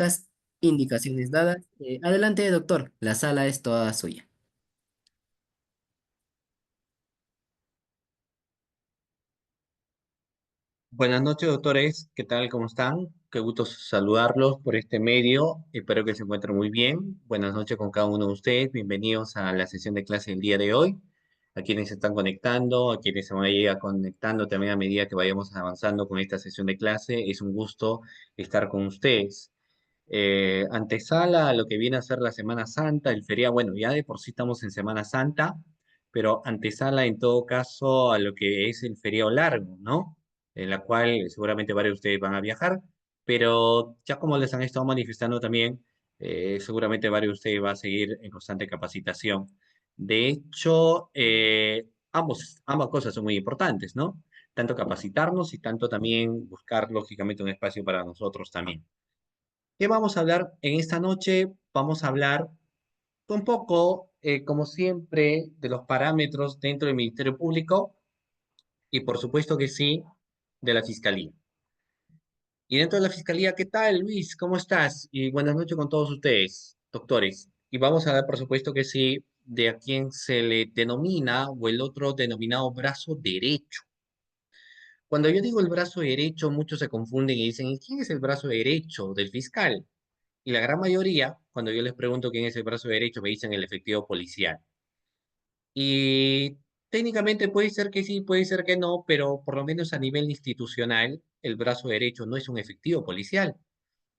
Las indicaciones dadas. Adelante, doctor. La sala es toda suya. Buenas noches, doctores. ¿Qué tal? ¿Cómo están? Qué gusto saludarlos por este medio. Espero que se encuentren muy bien. Buenas noches con cada uno de ustedes. Bienvenidos a la sesión de clase del día de hoy. A quienes se están conectando, a quienes se van a ir conectando también a medida que vayamos avanzando con esta sesión de clase. Es un gusto estar con ustedes. Antesala a lo que viene a ser la Semana Santa, el feriado, bueno, ya de por sí estamos en Semana Santa, pero antesala en todo caso a lo que es el feriado largo, ¿no? En la cual seguramente varios de ustedes van a viajar, pero ya como les han estado manifestando también, seguramente varios de ustedes van a seguir en constante capacitación. De hecho, ambas cosas son muy importantes, ¿no? Tanto capacitarnos y tanto también buscar, lógicamente, un espacio para nosotros también. ¿Qué vamos a hablar en esta noche? Vamos a hablar un poco, como siempre, de los parámetros dentro del Ministerio Público y por supuesto que sí, de la Fiscalía. Y dentro de la Fiscalía, ¿qué tal, Luis? ¿Cómo estás? Y buenas noches con todos ustedes, doctores. Y vamos a ver, por supuesto que sí, de a quién se le denomina o el otro denominado brazo derecho. Cuando yo digo el brazo derecho, muchos se confunden y dicen, ¿y quién es el brazo derecho del fiscal? Y la gran mayoría, cuando yo les pregunto quién es el brazo derecho, me dicen el efectivo policial. Y técnicamente puede ser que sí, puede ser que no, pero por lo menos a nivel institucional, el brazo derecho no es un efectivo policial.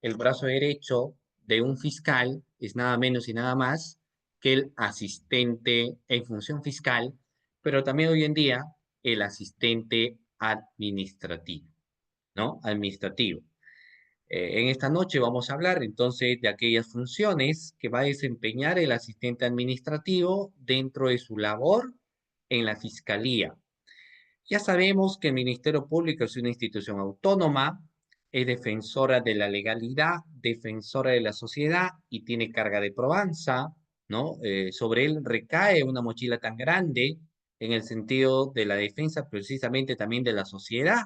El brazo derecho de un fiscal es nada menos y nada más que el asistente en función fiscal, pero también hoy en día el asistente administrativo, ¿no? Administrativo. En esta noche vamos a hablar entonces de aquellas funciones que va a desempeñar el asistente administrativo dentro de su labor en la fiscalía. Ya sabemos que el Ministerio Público es una institución autónoma, es defensora de la legalidad, defensora de la sociedad y tiene carga de probanza, ¿no? Sobre él recae una mochila tan grande en el sentido de la defensa precisamente también de la sociedad.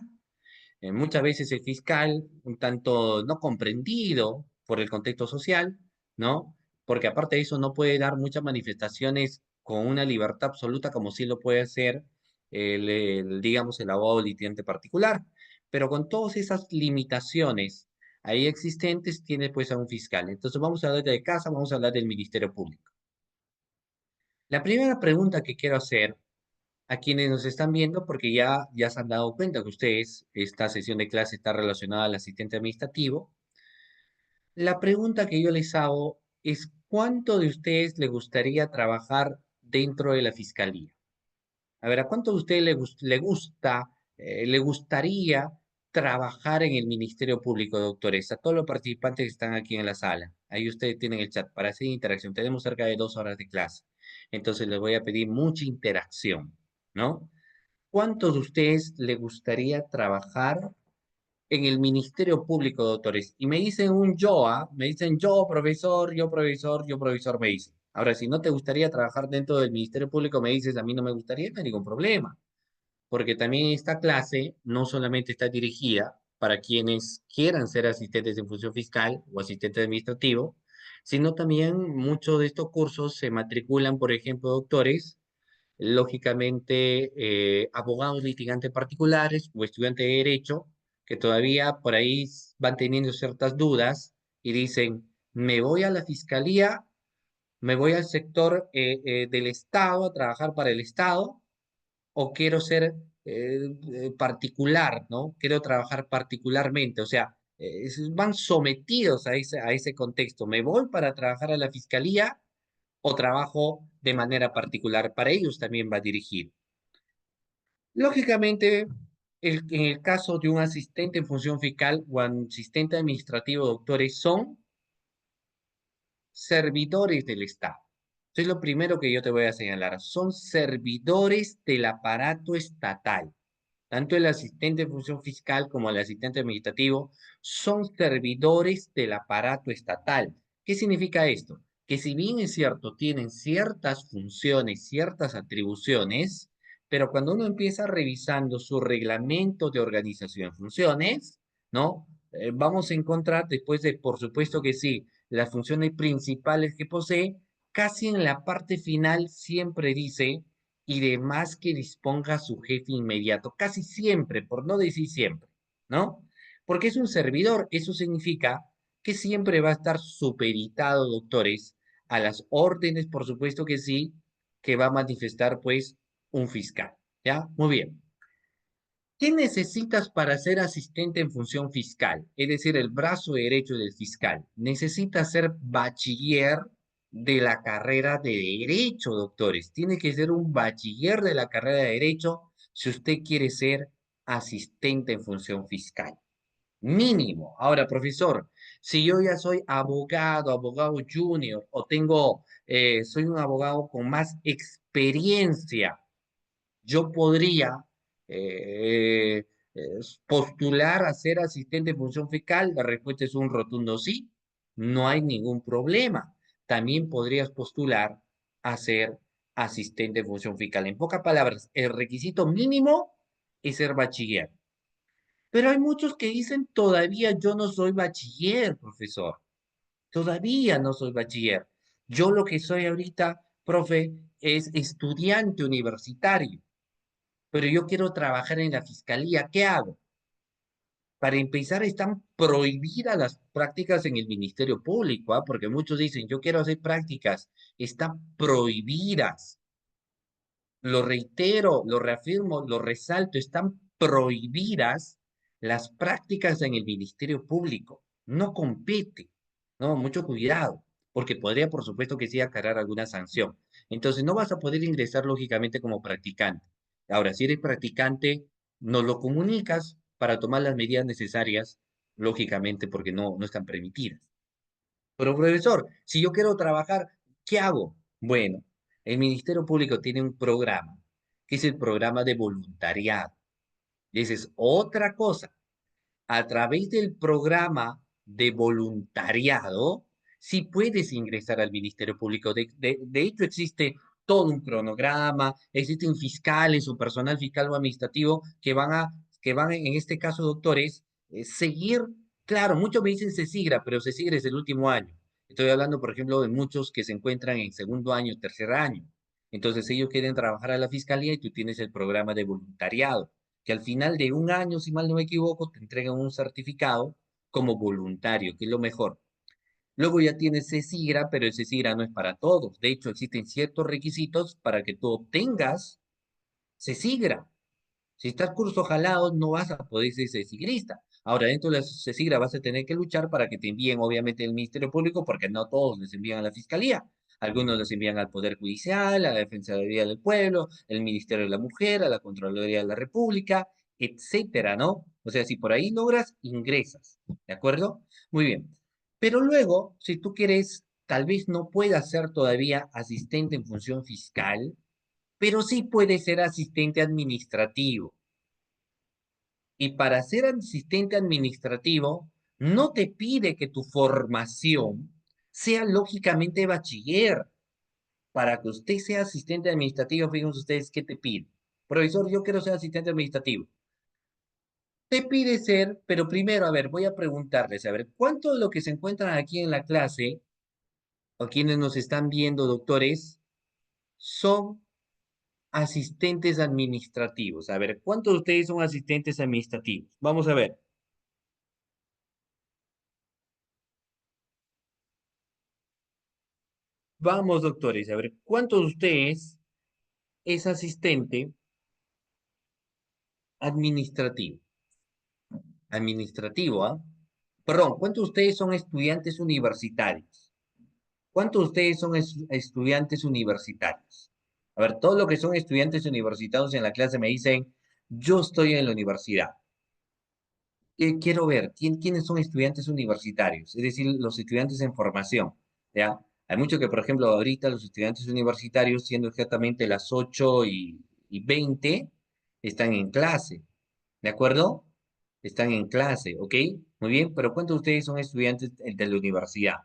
Muchas veces el fiscal, un tanto no comprendido por el contexto social, ¿no? Porque aparte de eso no puede dar muchas manifestaciones con una libertad absoluta como sí lo puede hacer digamos, el abogado litigante particular. Pero con todas esas limitaciones ahí existentes, tiene pues a un fiscal. Entonces vamos a hablar de casa, vamos a hablar del Ministerio Público. La primera pregunta que quiero hacer a quienes nos están viendo, porque ya se han dado cuenta que ustedes, esta sesión de clase está relacionada al asistente administrativo. La pregunta que yo les hago es, ¿cuánto de ustedes le gustaría trabajar dentro de la fiscalía? A ver, ¿a cuánto de ustedes le gustaría trabajar en el Ministerio Público, doctores? A todos los participantes que están aquí en la sala. Ahí ustedes tienen el chat para hacer interacción. Tenemos cerca de 2 horas de clase. Entonces les voy a pedir mucha interacción, ¿no? ¿Cuántos de ustedes le gustaría trabajar en el Ministerio Público, doctores? Y me dicen un yo, ¿ah? Me dicen yo, profesor, yo, profesor, yo, profesor, me dicen. Ahora, si no te gustaría trabajar dentro del Ministerio Público, me dices, a mí no me gustaría, no hay ningún problema. Porque también esta clase no solamente está dirigida para quienes quieran ser asistentes en función fiscal o asistente administrativo, sino también muchos de estos cursos se matriculan, por ejemplo, doctores lógicamente abogados litigantes particulares o estudiantes de derecho que todavía por ahí van teniendo ciertas dudas y dicen, me voy a la fiscalía, me voy al sector del Estado a trabajar para el Estado o quiero ser particular, ¿no? Quiero trabajar particularmente, o sea, van sometidos a ese contexto. Me voy para trabajar a la fiscalía o trabajo de manera particular. Para ellos también va dirigido. Lógicamente, en el caso de un asistente en función fiscal o asistente administrativo, doctores, son servidores del Estado. Eso es lo primero que yo te voy a señalar. Son servidores del aparato estatal. Tanto el asistente en función fiscal como el asistente administrativo son servidores del aparato estatal. ¿Qué significa esto? Que si bien es cierto, tienen ciertas funciones, ciertas atribuciones, pero cuando uno empieza revisando su reglamento de organización de funciones, ¿no? vamos a encontrar después de, por supuesto que sí, las funciones principales que posee, casi en la parte final siempre dice, y demás que disponga su jefe inmediato, casi siempre, por no decir siempre, ¿no? Porque es un servidor, eso significa que siempre va a estar supeditado, doctores, a las órdenes, por supuesto que sí, que va a manifestar, pues, un fiscal, ¿ya? Muy bien. ¿Qué necesitas para ser asistente en función fiscal? Es decir, el brazo derecho del fiscal. Necesitas ser bachiller de la carrera de Derecho, doctores. Tiene que ser un bachiller de la carrera de Derecho si usted quiere ser asistente en función fiscal. Mínimo. Ahora, profesor, si yo ya soy abogado, abogado junior, o soy un abogado con más experiencia, yo podría eh, eh, postular a ser asistente de función fiscal. La respuesta es un rotundo sí, no hay ningún problema. También podrías postular a ser asistente de función fiscal. En pocas palabras, el requisito mínimo es ser bachiller. Pero hay muchos que dicen, todavía yo no soy bachiller, profesor. Todavía no soy bachiller. Yo lo que soy ahorita, profe, es estudiante universitario, pero yo quiero trabajar en la fiscalía. ¿Qué hago? Para empezar, están prohibidas las prácticas en el Ministerio Público, ¿ah? Porque muchos dicen, yo quiero hacer prácticas. Están prohibidas. Lo reitero, lo reafirmo, lo resalto, están prohibidas las prácticas en el Ministerio Público. No compete, ¿no? Mucho cuidado, porque podría, por supuesto, que sí acarrear alguna sanción. Entonces, no vas a poder ingresar lógicamente como practicante. Ahora, si eres practicante, nos lo comunicas para tomar las medidas necesarias, lógicamente, porque no están permitidas. Pero profesor, si yo quiero trabajar, ¿qué hago? Bueno, el Ministerio Público tiene un programa, que es el programa de voluntariado. Y esa es otra cosa. A través del programa de voluntariado, sí puedes ingresar al Ministerio Público. De hecho, existe todo un cronograma, existen fiscales o personal fiscal o administrativo que van en este caso, doctores, seguir. Claro, muchos me dicen CESIGRA, pero CESIGRA es el último año. Estoy hablando, por ejemplo, de muchos que se encuentran en segundo año, tercer año. Entonces ellos quieren trabajar a la fiscalía y tú tienes el programa de voluntariado, que al final de un año, si mal no me equivoco, te entregan un certificado como voluntario, que es lo mejor. Luego ya tienes CESIGRA, pero el CESIGRA no es para todos. De hecho, existen ciertos requisitos para que tú obtengas CESIGRA. Si estás curso jalado, no vas a poder ser cesigrista. Ahora, dentro de la cesigra vas a tener que luchar para que te envíen, obviamente, el Ministerio Público, porque no todos les envían a la Fiscalía. Algunos los envían al Poder Judicial, a la Defensoría del Pueblo, el Ministerio de la Mujer, a la Contraloría de la República, etcétera, ¿no? O sea, si por ahí logras, ingresas. ¿De acuerdo? Muy bien. Pero luego, si tú quieres, tal vez no puedas ser todavía asistente en función fiscal, pero sí puedes ser asistente administrativo. Y para ser asistente administrativo, no te pide que tu formación sea lógicamente bachiller. Para que usted sea asistente administrativo, fíjense ustedes qué te pide. Profesor, yo quiero ser asistente administrativo. Te pide ser, pero primero, a ver, voy a preguntarles, a ver, ¿cuánto de lo que se encuentran aquí en la clase, o quienes nos están viendo, doctores, son asistentes administrativos? A ver, ¿cuántos de ustedes son asistentes administrativos? Vamos a ver. Vamos, doctores, a ver, ¿cuántos de ustedes es asistente administrativo? Administrativo, ¿ah? Perdón, ¿cuántos de ustedes son estudiantes universitarios? ¿Cuántos de ustedes son estudiantes universitarios? A ver, todos los que son estudiantes universitarios en la clase me dicen, yo estoy en la universidad. Quiero ver, ¿quiénes son estudiantes universitarios? Es decir, los estudiantes en formación, ¿ya? Hay muchos que, por ejemplo, ahorita los estudiantes universitarios, siendo exactamente las 8:20, están en clase, ¿de acuerdo? Están en clase, ¿ok? Muy bien, pero ¿cuántos de ustedes son estudiantes de la universidad?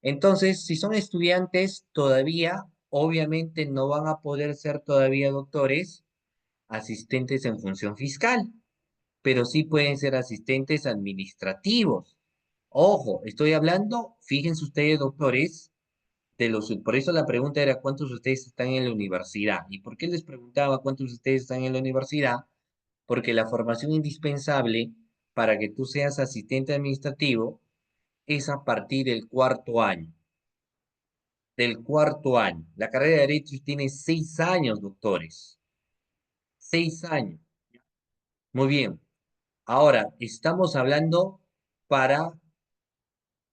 Entonces, si son estudiantes todavía, obviamente no van a poder ser todavía doctores, asistentes en función fiscal. pero sí pueden ser asistentes administrativos. Ojo, estoy hablando, fíjense ustedes, doctores, por eso la pregunta era cuántos de ustedes están en la universidad. ¿Y por qué les preguntaba cuántos de ustedes están en la universidad? Porque la formación indispensable para que tú seas asistente administrativo es a partir del cuarto año. Del cuarto año. La carrera de Derecho tiene 6 años, doctores. 6 años. Muy bien. Ahora, estamos hablando para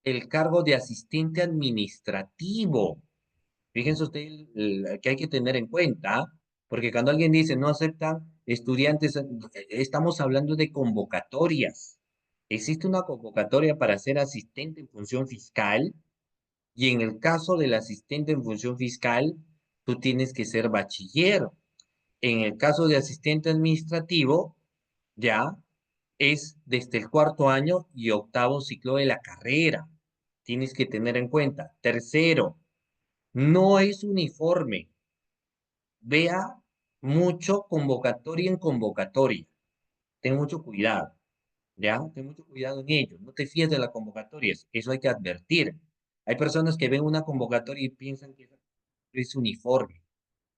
el cargo de asistente administrativo. Fíjense ustedes que hay que tener en cuenta, ¿ah? Porque cuando alguien dice no aceptan estudiantes, estamos hablando de convocatorias. Existe una convocatoria para ser asistente en función fiscal y en el caso del asistente en función fiscal, tú tienes que ser bachiller. En el caso de asistente administrativo, ya es desde el cuarto año y octavo ciclo de la carrera. Tienes que tener en cuenta. Tercero, no es uniforme. Vea mucho convocatoria en convocatoria. Ten mucho cuidado, ¿ya? Ten mucho cuidado en ello. No te fíes de las convocatorias. Eso hay que advertir. Hay personas que ven una convocatoria y piensan que es uniforme.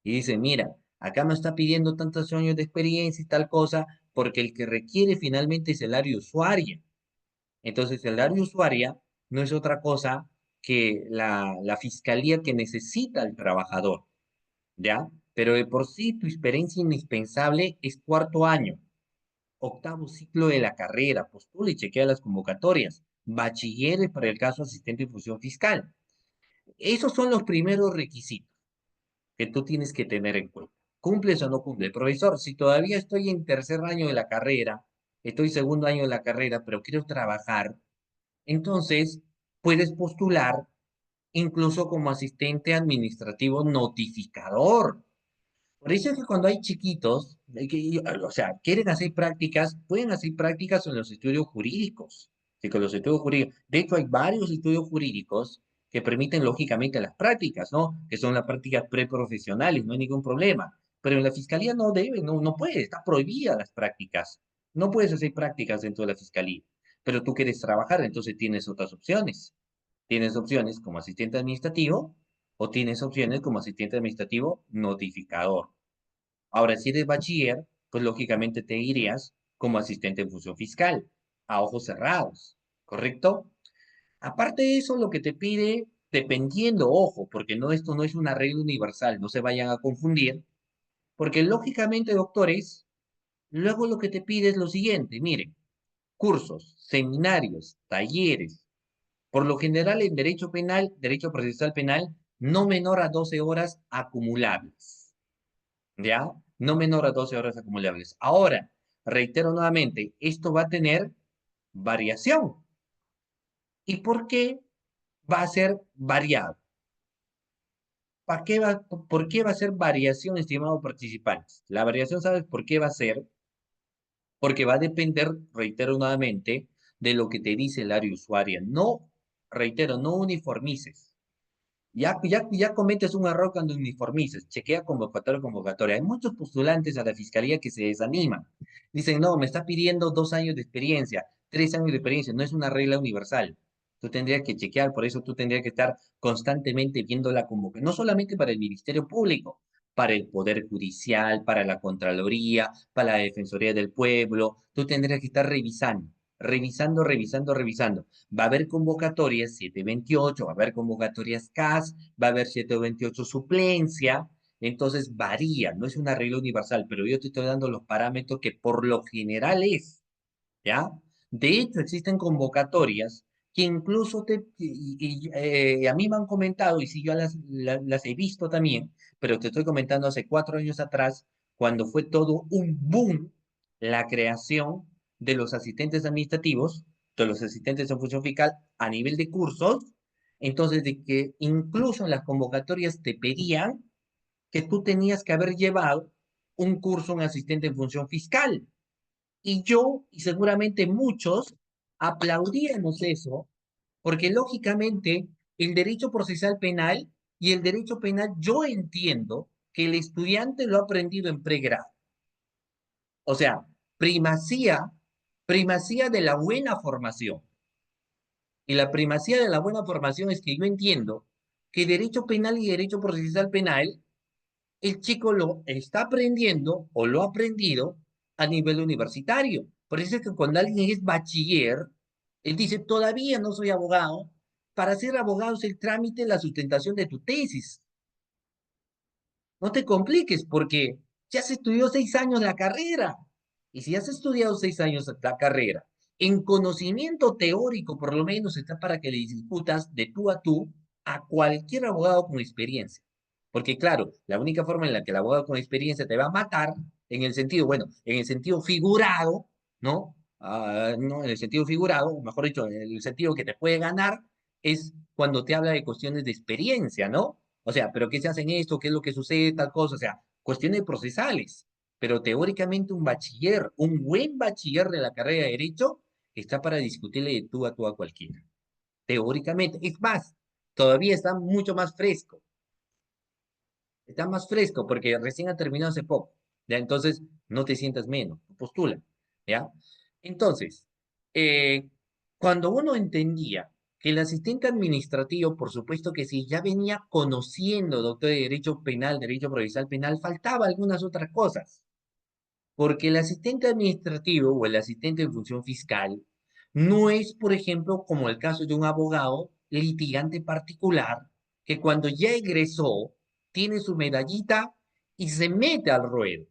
Y dicen, mira, acá me está pidiendo tantos años de experiencia y tal cosa, porque el que requiere finalmente es el área usuaria. Entonces, el área usuaria no es otra cosa que la fiscalía que necesita al trabajador. ¿Ya? Pero de por sí tu experiencia indispensable es cuarto año, octavo ciclo de la carrera, postula y chequea las convocatorias, bachilleres para el caso asistente de función fiscal. Esos son los primeros requisitos que tú tienes que tener en cuenta. ¿Cumples o no cumples? Profesor, si todavía estoy en tercer año de la carrera, estoy segundo año de la carrera, pero quiero trabajar, entonces puedes postular incluso como asistente administrativo notificador. Por eso es que cuando hay chiquitos, o sea, quieren hacer prácticas, pueden hacer prácticas en los estudios jurídicos. Sí, con los estudios jurídicos. De hecho, hay varios estudios jurídicos que permiten lógicamente las prácticas, ¿no? Que son las prácticas preprofesionales, no hay ningún problema. Pero en la fiscalía no debe, no puede, está prohibida las prácticas. No puedes hacer prácticas dentro de la fiscalía. Pero tú quieres trabajar, entonces tienes otras opciones. Tienes opciones como asistente administrativo o tienes opciones como asistente administrativo notificador. Ahora, si eres bachiller, pues lógicamente te irías como asistente en función fiscal, a ojos cerrados, ¿correcto? Aparte de eso, lo que te pide, dependiendo, ojo, porque no, esto no es una regla universal, no se vayan a confundir, porque lógicamente, doctores, luego lo que te pide es lo siguiente, miren, cursos, seminarios, talleres, por lo general en derecho penal, derecho procesal penal, no menor a 12 horas acumulables. ¿Ya? No menor a 12 horas acumulables. Ahora, reitero nuevamente, esto va a tener variación. ¿Y por qué va a ser variado? ¿Por qué va a ser variación, estimados participantes? La variación, ¿sabes por qué va a ser? Porque va a depender, reitero nuevamente, de lo que te dice el área usuaria. No, reitero, no uniformices. Ya cometes un error cuando uniformices, chequea convocatoria, convocatoria. Hay muchos postulantes a la fiscalía que se desaniman. Dicen, no, me está pidiendo 2 años de experiencia, 3 años de experiencia, no es una regla universal. Tú tendrías que chequear, por eso tú tendrías que estar constantemente viendo la convocatoria, no solamente para el Ministerio Público, para el Poder Judicial, para la Contraloría, para la Defensoría del Pueblo, tú tendrías que estar revisando. Va a haber convocatorias 728, va a haber convocatorias CAS, va a haber 728 suplencia, entonces varía, no es una regla universal, pero yo te estoy dando los parámetros que por lo general es, ¿ya? De hecho, existen convocatorias que incluso a mí me han comentado, y si yo las he visto también, pero te estoy comentando hace 4 años atrás, cuando fue todo un boom la creación de los asistentes administrativos, de los asistentes en función fiscal a nivel de cursos, entonces de que incluso en las convocatorias te pedían que tú tenías que haber llevado un curso en asistente en función fiscal. Y yo, y seguramente muchos, aplaudíamos eso, porque lógicamente el derecho procesal penal y el derecho penal, yo entiendo que el estudiante lo ha aprendido en pregrado. O sea, primacía Primacía de la buena formación. Y la primacía de la buena formación es que yo entiendo que derecho penal y derecho procesal penal, el chico lo está aprendiendo o lo ha aprendido a nivel universitario. Por eso es que cuando alguien es bachiller, él dice, todavía no soy abogado. Para ser abogado es el trámite, la sustentación de tu tesis. No te compliques porque ya se estudió 6 años la carrera. Y si has estudiado 6 años la carrera, en conocimiento teórico por lo menos está para que le discutas de tú a cualquier abogado con experiencia. Porque claro, la única forma en la que el abogado con experiencia te va a matar, en el sentido, bueno, en el sentido figurado, ¿no? No, en el sentido figurado, o mejor dicho, en el sentido que te puede ganar, es cuando te habla de cuestiones de experiencia, ¿no? O sea, ¿pero qué se hace en esto? ¿Qué es lo que sucede? Tal cosa. O sea, cuestiones procesales. Pero teóricamente un bachiller, un buen bachiller de la carrera de Derecho, está para discutirle de tú a cualquiera. Teóricamente. Es más, todavía está mucho más fresco. Está más fresco porque recién ha terminado hace poco. ¿Ya? Entonces, no te sientas menos. Postula. ¿Ya? Entonces, eh, cuando uno entendía que el asistente administrativo, por supuesto que sí, ya venía conociendo, doctor de Derecho Penal, Derecho Procesal Penal, faltaba algunas otras cosas. Porque el asistente administrativo o el asistente en función fiscal no es, por ejemplo, como el caso de un abogado litigante particular que cuando ya egresó tiene su medallita y se mete al ruedo.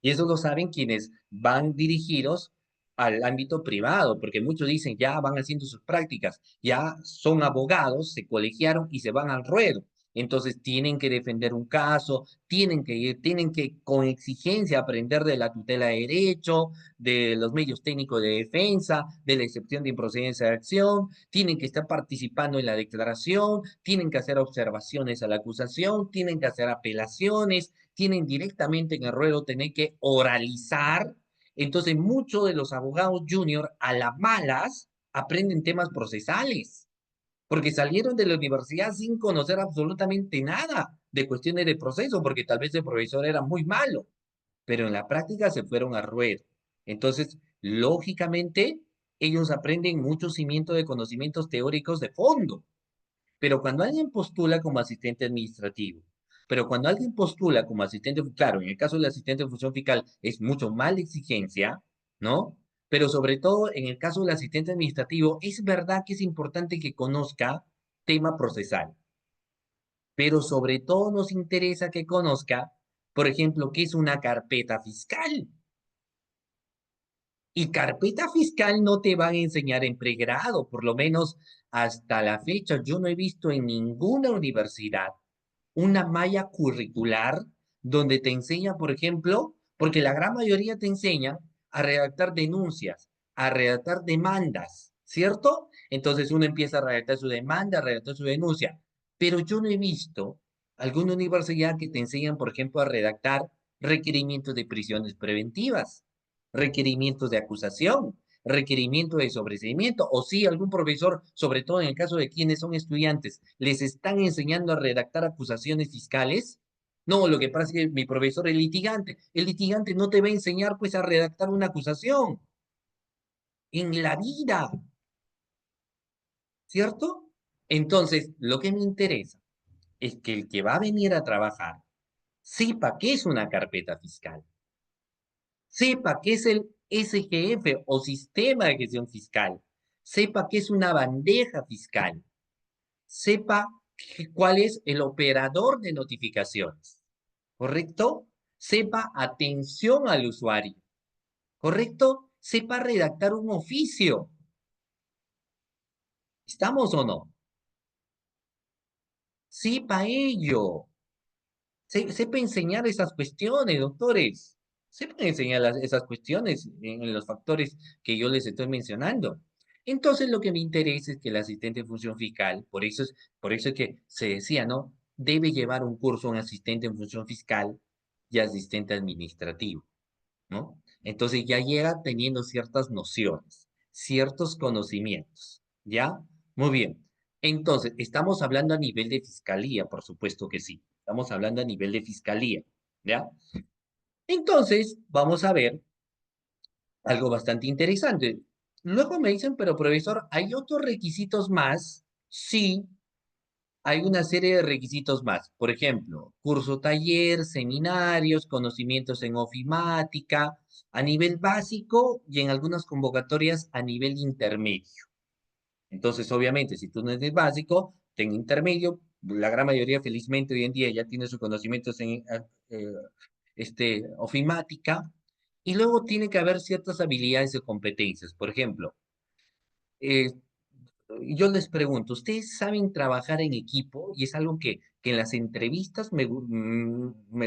Y eso lo saben quienes van dirigidos al ámbito privado, porque muchos dicen ya van haciendo sus prácticas, ya son abogados, se colegiaron y se van al ruedo. Entonces tienen que defender un caso, tienen que con exigencia aprender de la tutela de derecho, de los medios técnicos de defensa, de la excepción de improcedencia de acción, tienen que estar participando en la declaración, tienen que hacer observaciones a la acusación, tienen que hacer apelaciones, tienen directamente en el ruedo tener que oralizar. Entonces, muchos de los abogados junior a las malas aprenden temas procesales, porque salieron de la universidad sin conocer absolutamente nada de cuestiones de proceso, porque tal vez el profesor era muy malo, pero en la práctica se fueron a ruedo. Entonces, lógicamente, ellos aprenden mucho cimiento de conocimientos teóricos de fondo. Pero cuando alguien postula como asistente administrativo, pero cuando alguien postula como asistente, claro, en el caso del asistente de función fiscal es mucho más la exigencia, ¿no? Pero sobre todo en el caso del asistente administrativo, es verdad que es importante que conozca tema procesal, pero sobre todo nos interesa que conozca, por ejemplo, qué es una carpeta fiscal. Y carpeta fiscal no te van a enseñar en pregrado, por lo menos hasta la fecha. Yo no he visto en ninguna universidad una malla curricular donde te enseña, por ejemplo, porque la gran mayoría te enseña a redactar denuncias, a redactar demandas, ¿cierto? Entonces uno empieza a redactar su demanda, a redactar su denuncia, pero yo no he visto alguna universidad que te enseñan, por ejemplo, a redactar requerimientos de prisiones preventivas, requerimientos de acusación, requerimiento de sobreseimiento, o si algún profesor, sobre todo en el caso de quienes son estudiantes, les están enseñando a redactar acusaciones fiscales. No, lo que pasa es que mi profesor es litigante. El litigante no te va a enseñar pues a redactar una acusación en la vida, ¿cierto? Entonces, lo que me interesa es que el que va a venir a trabajar sepa qué es una carpeta fiscal, sepa qué es el SGF o sistema de gestión fiscal, sepa qué es una bandeja fiscal, sepa cuál es el operador de notificaciones, ¿correcto? Sepa atención al usuario, ¿correcto? Sepa redactar un oficio. ¿Estamos o no? Sepa ello. Sepa enseñar esas cuestiones, doctores. Sepan enseñar esas cuestiones en los factores que yo les estoy mencionando. Entonces, lo que me interesa es que el asistente de función fiscal, por eso es que se decía, ¿no? Debe llevar un curso un asistente en función fiscal y asistente administrativo, ¿no? Entonces ya llega teniendo ciertas nociones, ciertos conocimientos, ¿ya? Muy bien. Entonces, estamos hablando a nivel de fiscalía, por supuesto que sí. Estamos hablando a nivel de fiscalía, ¿ya? Entonces, vamos a ver Algo bastante interesante. Luego me dicen, pero profesor, ¿hay otros requisitos más? Sí, hay una serie de requisitos más. Por ejemplo, curso taller, seminarios, conocimientos en ofimática, a nivel básico y en algunas convocatorias a nivel intermedio. Entonces, obviamente, si tú no eres básico, ten intermedio. La gran mayoría, felizmente, hoy en día ya tiene sus conocimientos en ofimática. Y luego tiene que haber ciertas habilidades y competencias. Por ejemplo, eh, yo les pregunto, ¿ustedes saben trabajar en equipo? Y es algo que en las entrevistas me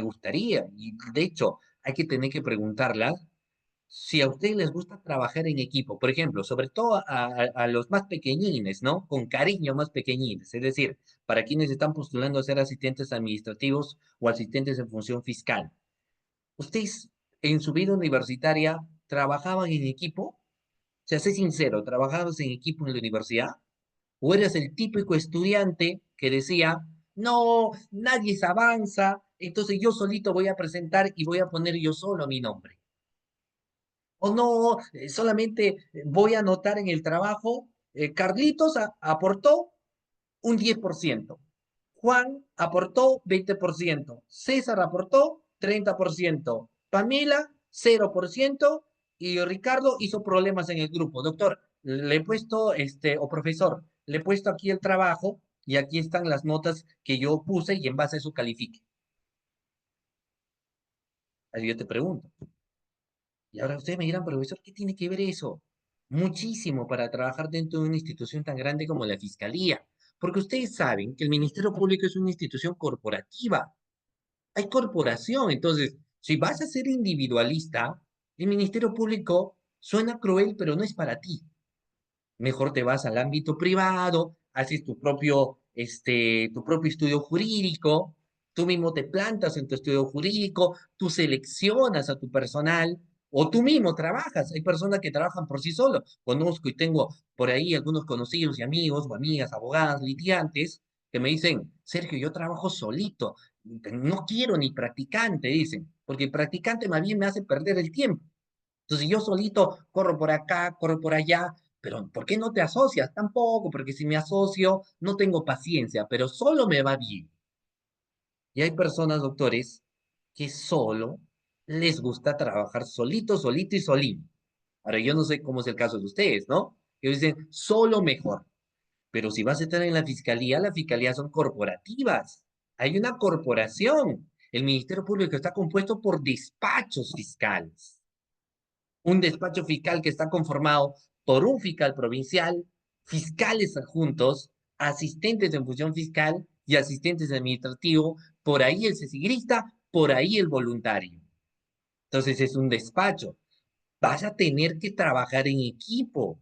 gustaría. Y de hecho, hay que tener que preguntarlas si a ustedes les gusta trabajar en equipo. Por ejemplo, sobre todo a los más pequeñines, ¿no? Con cariño más pequeñines. Es decir, para quienes están postulando a ser asistentes administrativos o asistentes en función fiscal. ¿Ustedes en su vida universitaria trabajaban en equipo? O sea, sé sincero, ¿trabajabas en equipo en la universidad? ¿O eras el típico estudiante que decía, no, nadie se avanza, entonces yo solito voy a presentar y voy a poner yo solo mi nombre? O no, solamente voy a anotar en el trabajo, Carlitos aportó un 10%, Juan aportó 20%, César aportó 30%, Pamela 0% y Ricardo hizo problemas en el grupo. Doctor, le he puesto, o profesor, le he puesto aquí el trabajo y aquí están las notas que yo puse y en base a eso califique. Así yo te pregunto. Y ahora ustedes me dirán, profesor, ¿qué tiene que ver eso? Muchísimo para trabajar dentro de una institución tan grande como la Fiscalía. Porque ustedes saben que el Ministerio Público es una institución corporativa. Hay corporación. Entonces, si vas a ser individualista, el Ministerio Público suena cruel, pero no es para ti. Mejor te vas al ámbito privado, haces tu propio estudio jurídico, tú mismo te plantas en tu estudio jurídico, tú seleccionas a tu personal o tú mismo trabajas. Hay personas que trabajan por sí solos. Conozco y tengo por ahí algunos conocidos y amigos o amigas, abogadas, litigantes, que me dicen, Sergio, yo trabajo solito, no quiero ni practicante, dicen, porque el practicante más bien me hace perder el tiempo. Entonces yo solito corro por acá, corro por allá, pero ¿por qué no te asocias? Tampoco, porque si me asocio no tengo paciencia, pero solo me va bien. Y hay personas, doctores, que solo les gusta trabajar solito, solito y solín. Ahora, yo no sé cómo es el caso de ustedes, ¿no? Ellos dicen, solo mejor. Pero si vas a estar en la fiscalía son corporativas. Hay una corporación. El Ministerio Público está compuesto por despachos fiscales, un despacho fiscal que está conformado por un fiscal provincial, fiscales adjuntos, asistentes en función fiscal y asistentes administrativos, por ahí el cesigrista, por ahí el voluntario. Entonces es un despacho. Vas a tener que trabajar en equipo.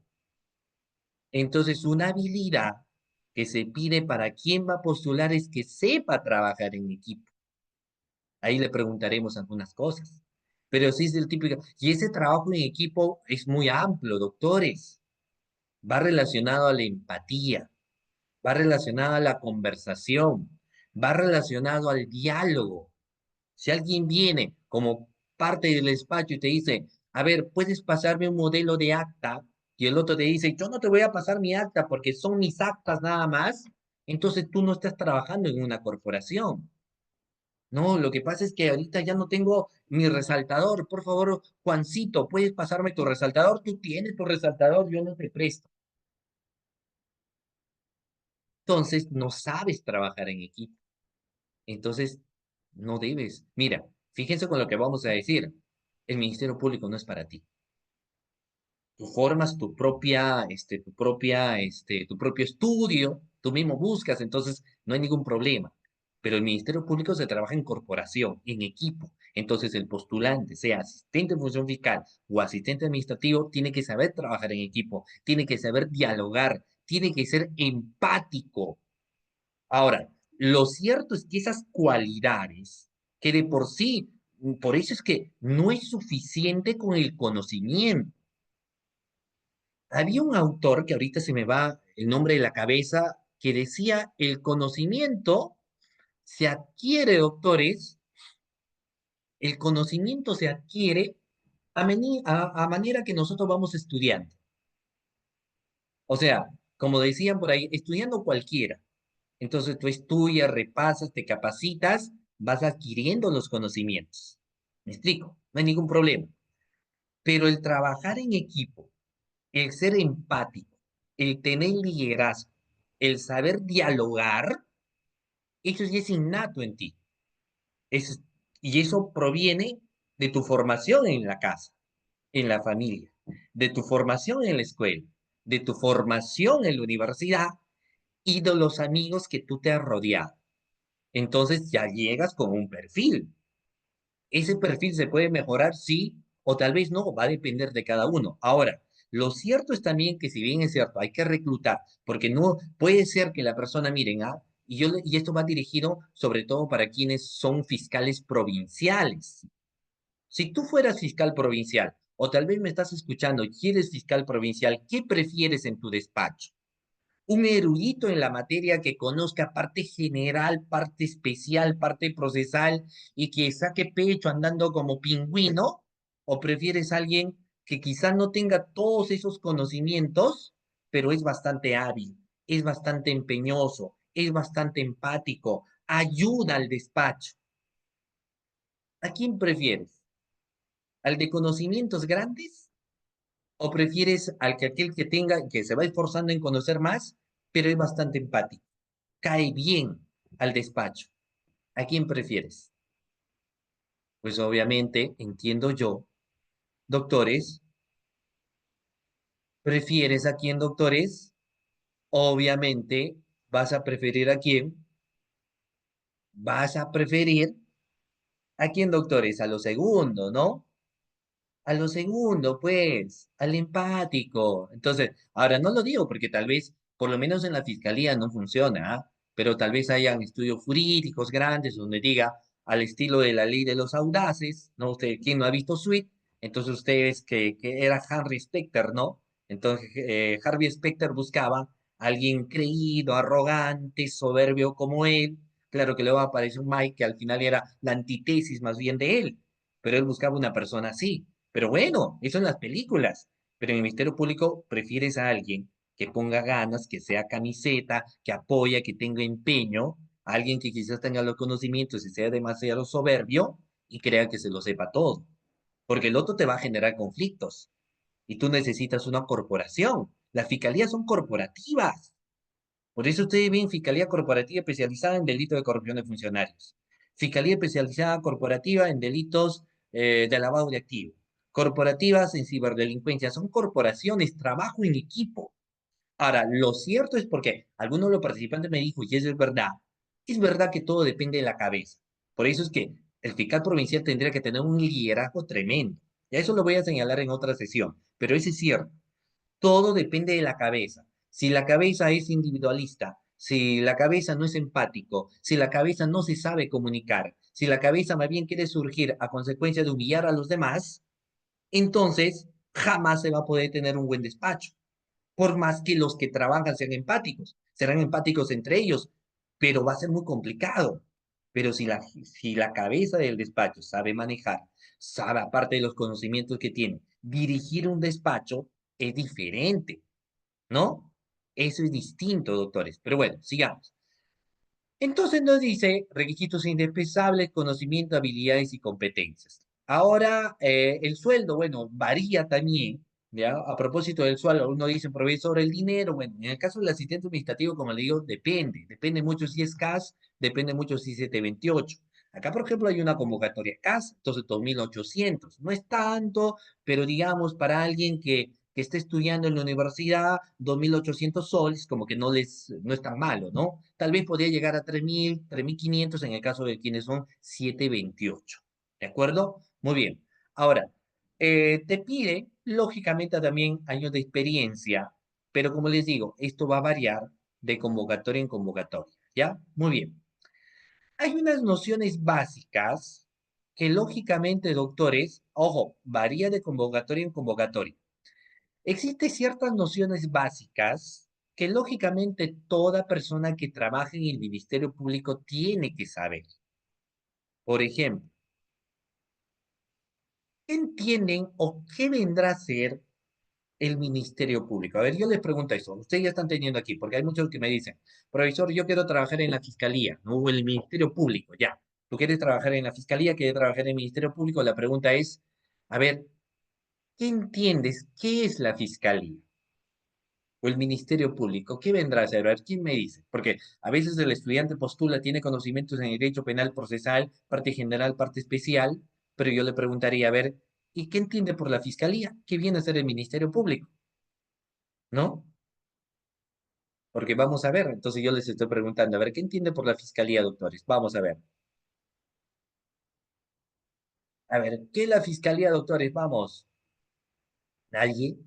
Entonces una habilidad que se pide para quien va a postular es que sepa trabajar en equipo. Ahí le preguntaremos algunas cosas. Pero sí es el típico. Y ese trabajo en equipo es muy amplio, doctores. Va relacionado a la empatía, va relacionado a la conversación, va relacionado al diálogo. Si alguien viene como parte del despacho y te dice, a ver, ¿puedes pasarme un modelo de acta? Y el otro te dice, yo no te voy a pasar mi acta porque son mis actas nada más. Entonces tú no estás trabajando en una corporación. No, lo que pasa es que ahorita ya no tengo mi resaltador. Por favor, Juancito, ¿puedes pasarme tu resaltador? Tú tienes tu resaltador, yo no te presto. Entonces, no sabes trabajar en equipo. Entonces, no debes. Mira, fíjense con lo que vamos a decir. El Ministerio Público no es para ti. Tú formas tu propio estudio, tú mismo buscas, entonces no hay ningún problema. Pero el Ministerio Público se trabaja en corporación, en equipo. Entonces el postulante, sea asistente en función fiscal o asistente administrativo, tiene que saber trabajar en equipo, tiene que saber dialogar, tiene que ser empático. Ahora, lo cierto es que esas cualidades, que de por sí, por eso es que no es suficiente con el conocimiento. Había un autor que ahorita se me va el nombre de la cabeza, que decía, el conocimiento se adquiere, doctores, el conocimiento se adquiere a manera que nosotros vamos estudiando. O sea, como decían por ahí, estudiando cualquiera. Entonces tú estudias, repasas, te capacitas, vas adquiriendo los conocimientos. ¿Me explico? No hay ningún problema. Pero el trabajar en equipo, el ser empático, el tener liderazgo, el saber dialogar, eso ya es innato en ti. Es- y eso proviene de tu formación en la casa, en la familia, de tu formación en la escuela, de tu formación en la universidad y de los amigos que tú te has rodeado. Entonces ya llegas con un perfil. Ese perfil se puede mejorar, sí, o tal vez no, va a depender de cada uno. Ahora, lo cierto es también que si bien es cierto, hay que reclutar, porque no puede ser que la persona, miren, y esto va dirigido sobre todo para quienes son fiscales provinciales. Si tú fueras fiscal provincial, o tal vez me estás escuchando y eres fiscal provincial, ¿qué prefieres en tu despacho? Un erudito en la materia que conozca parte general, parte especial, parte procesal y que saque pecho andando como pingüino? ¿O prefieres alguien que quizás no tenga todos esos conocimientos, pero es bastante hábil, es bastante empeñoso, es bastante empático, ayuda al despacho? ¿A quién prefieres? ¿Al de conocimientos grandes? ¿O prefieres al que aquel que tenga, que se va esforzando en conocer más, pero es bastante empático? Cae bien al despacho. ¿A quién prefieres? Pues obviamente, entiendo yo, doctores, ¿prefieres a quién, doctores? Obviamente, vas a preferir a quién, vas a preferir a quién, doctores, a lo segundo, ¿no? A lo segundo, pues, al empático. Entonces, ahora no lo digo porque tal vez, por lo menos en la fiscalía no funciona, ¿ah? Pero tal vez hayan estudios jurídicos grandes donde diga al estilo de la ley de los audaces, ¿no? Usted, ¿quién no ha visto Sweet? Entonces ustedes que era Harvey Specter, ¿no? Entonces Harvey Specter buscaba a alguien creído, arrogante, soberbio como él. Claro que luego apareció un Mike que al final era la antítesis más bien de él, pero él buscaba una persona así. Pero bueno, eso en las películas. Pero en el Ministerio Público prefieres a alguien que ponga ganas, que sea camiseta, que apoya, que tenga empeño, a alguien que quizás tenga los conocimientos y sea demasiado soberbio y crea que se lo sepa todo. Porque el otro te va a generar conflictos y tú necesitas una corporación. Las fiscalías son corporativas. Por eso ustedes ven Fiscalía Corporativa especializada en delitos de corrupción de funcionarios. Fiscalía especializada corporativa en delitos de lavado de activos. Corporativas en ciberdelincuencia. Son corporaciones, trabajo en equipo. Ahora, lo cierto es porque algunos de los participantes me dijo, y eso es verdad que todo depende de la cabeza. Por eso es que el fiscal provincial tendría que tener un liderazgo tremendo. Y a eso lo voy a señalar en otra sesión, pero eso es cierto. Todo depende de la cabeza. Si la cabeza es individualista, si la cabeza no es empático, si la cabeza no se sabe comunicar, si la cabeza más bien quiere surgir a consecuencia de humillar a los demás, entonces jamás se va a poder tener un buen despacho. Por más que los que trabajan sean empáticos, serán empáticos entre ellos, pero va a ser muy complicado. Pero si la cabeza del despacho sabe manejar, sabe, aparte de los conocimientos que tiene, dirigir un despacho es diferente. ¿No? Eso es distinto, doctores. Pero bueno, sigamos. Entonces nos dice requisitos indispensables, conocimiento, habilidades y competencias. Ahora, el sueldo, bueno, varía también, ¿ya? A propósito del sueldo, uno dice, profesor, el dinero, bueno, en el caso del asistente administrativo, como le digo, depende mucho si es CAS, depende mucho si es 728. Acá, por ejemplo, hay una convocatoria CAS, entonces 2.800. No es tanto, pero digamos, para alguien que esté estudiando en la universidad, 2.800 soles, como que no es tan malo, ¿no? Tal vez podría llegar a 3.000, 3.500 en el caso de quienes son 728. ¿De acuerdo? Muy bien. Ahora, te pide, lógicamente, también años de experiencia, pero como les digo, esto va a variar de convocatoria en convocatoria, ¿ya? Muy bien. Hay unas nociones básicas que lógicamente, doctores, ojo, varía de convocatoria en convocatoria. Existen ciertas nociones básicas que lógicamente toda persona que trabaja en el Ministerio Público tiene que saber. Por ejemplo, ¿Qué entienden o qué vendrá a ser el Ministerio Público? A ver, yo les pregunto eso. Ustedes ya están teniendo aquí, porque hay muchos que me dicen, profesor, yo quiero trabajar en la Fiscalía, no o el Ministerio Público, ya. Tú quieres trabajar en la Fiscalía, quieres trabajar en el Ministerio Público. La pregunta es, a ver, ¿qué entiendes? ¿Qué es la Fiscalía? O el Ministerio Público, ¿qué vendrá a ser? A ver, ¿quién me dice? Porque a veces el estudiante postula, tiene conocimientos en el derecho penal procesal, parte general, parte especial, pero yo le preguntaría, a ver, ¿y qué entiende por la Fiscalía? ¿Qué viene a ser el Ministerio Público? ¿No? Porque vamos a ver, entonces yo les estoy preguntando, a ver, ¿qué entiende por la Fiscalía, doctores? Vamos a ver. A ver, ¿qué es la Fiscalía, doctores? Vamos. ¿Nadie?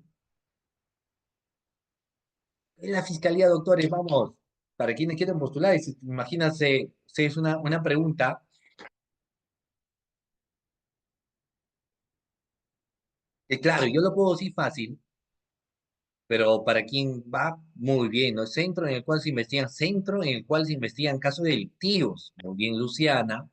¿Qué es la Fiscalía, doctores? Vamos. Para quienes quieren postular, imagínense, si es una pregunta. Claro, yo lo puedo decir fácil, pero para quien va muy bien, ¿no? Centro en el cual se investigan casos delictivos. Muy bien, Luciana.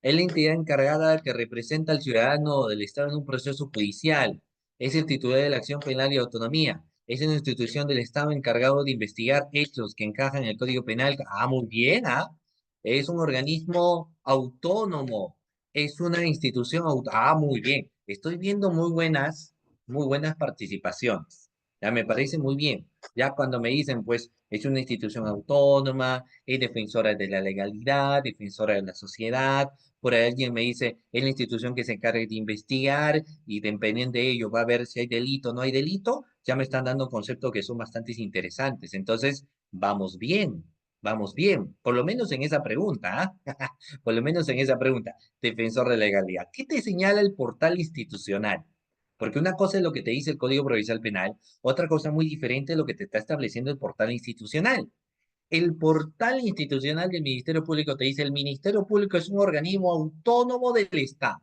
Es la entidad encargada que representa al ciudadano del Estado en un proceso judicial. Es el titular de la acción penal y autonomía. Es una institución del Estado encargado de investigar hechos que encajan en el Código Penal. Ah, muy bien, ¿ah? Es un organismo autónomo. Es una institución autónoma. Ah, muy bien. Estoy viendo muy buenas participaciones. Ya me parece muy bien. Ya cuando me dicen, pues, es una institución autónoma, es defensora de la legalidad, defensora de la sociedad. Por ahí alguien me dice, es la institución que se encarga de investigar y dependiendo de ello va a ver si hay delito o no hay delito. Ya me están dando conceptos que son bastante interesantes. Entonces, vamos bien, vamos bien. Por lo menos en esa pregunta, ¿ah? Por lo menos en esa pregunta. Defensor de la legalidad. ¿Qué te señala el portal institucional? Porque una cosa es lo que te dice el Código Procesal Penal, otra cosa muy diferente es lo que te está estableciendo el portal institucional. El portal institucional del Ministerio Público te dice, el Ministerio Público es un organismo autónomo del Estado.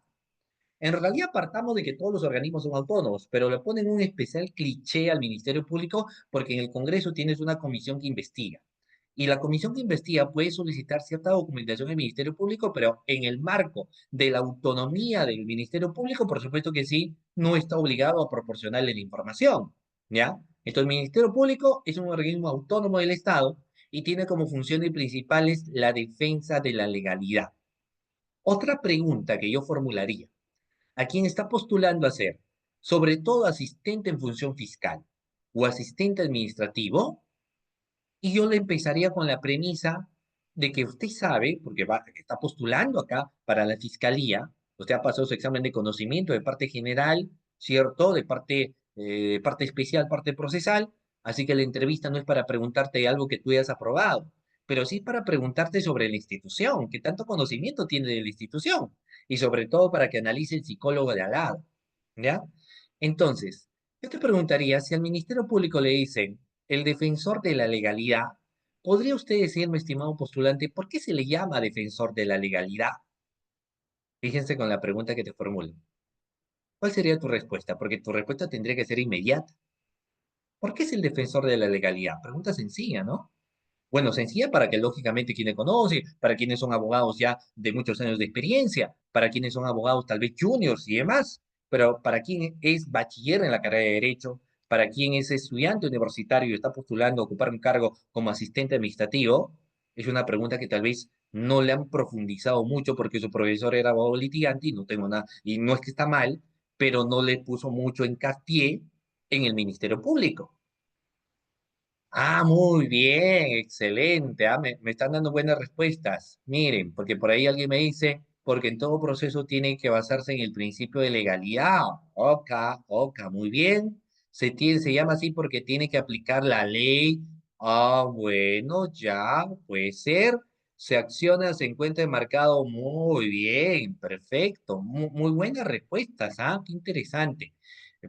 En realidad partamos de que todos los organismos son autónomos, pero le ponen un especial cliché al Ministerio Público porque en el Congreso tienes una comisión que investiga. Y la comisión que investiga puede solicitar cierta documentación al Ministerio Público, pero en el marco de la autonomía del Ministerio Público, por supuesto que sí, no está obligado a proporcionarle la información, ¿ya? Entonces, el Ministerio Público es un organismo autónomo del Estado y tiene como funciones principales la defensa de la legalidad. Otra pregunta que yo formularía a quien está postulando a ser, sobre todo asistente en función fiscal o asistente administrativo, y yo le empezaría con la premisa de que usted sabe, porque está postulando acá para la fiscalía, usted ha pasado su examen de conocimiento de parte general, ¿cierto? De parte especial, parte procesal, así que la entrevista no es para preguntarte algo que tú hayas aprobado, pero sí para preguntarte sobre la institución, qué tanto conocimiento tiene de la institución, y sobre todo para que analice el psicólogo de al lado, ¿ya? Entonces, yo te preguntaría si al Ministerio Público le dicen el defensor de la legalidad, ¿podría usted decirme, estimado postulante, por qué se le llama defensor de la legalidad? Fíjense con la pregunta que te formulo. ¿Cuál sería tu respuesta? Porque tu respuesta tendría que ser inmediata. ¿Por qué es el defensor de la legalidad? Pregunta sencilla, ¿no? Bueno, sencilla para que lógicamente quienes conoce, para quienes son abogados ya de muchos años de experiencia, para quienes son abogados tal vez juniors y demás, pero para quien es bachiller en la carrera de Derecho, para quien es estudiante universitario y está postulando a ocupar un cargo como asistente administrativo, es una pregunta que tal vez no le han profundizado mucho porque su profesor era abogado litigante y no tengo nada, y no es que está mal, pero no le puso mucho hincapié en el Ministerio Público. Ah, muy bien, excelente. Me están dando buenas respuestas. Miren, porque por ahí alguien me dice, porque en todo proceso tiene que basarse en el principio de legalidad. Oca, oca, muy bien. Se llama así porque tiene que aplicar la ley. Ah, bueno, ya, puede ser. Se acciona, se encuentra enmarcado. Muy bien, perfecto. Muy buenas respuestas, ¿ah? Qué interesante.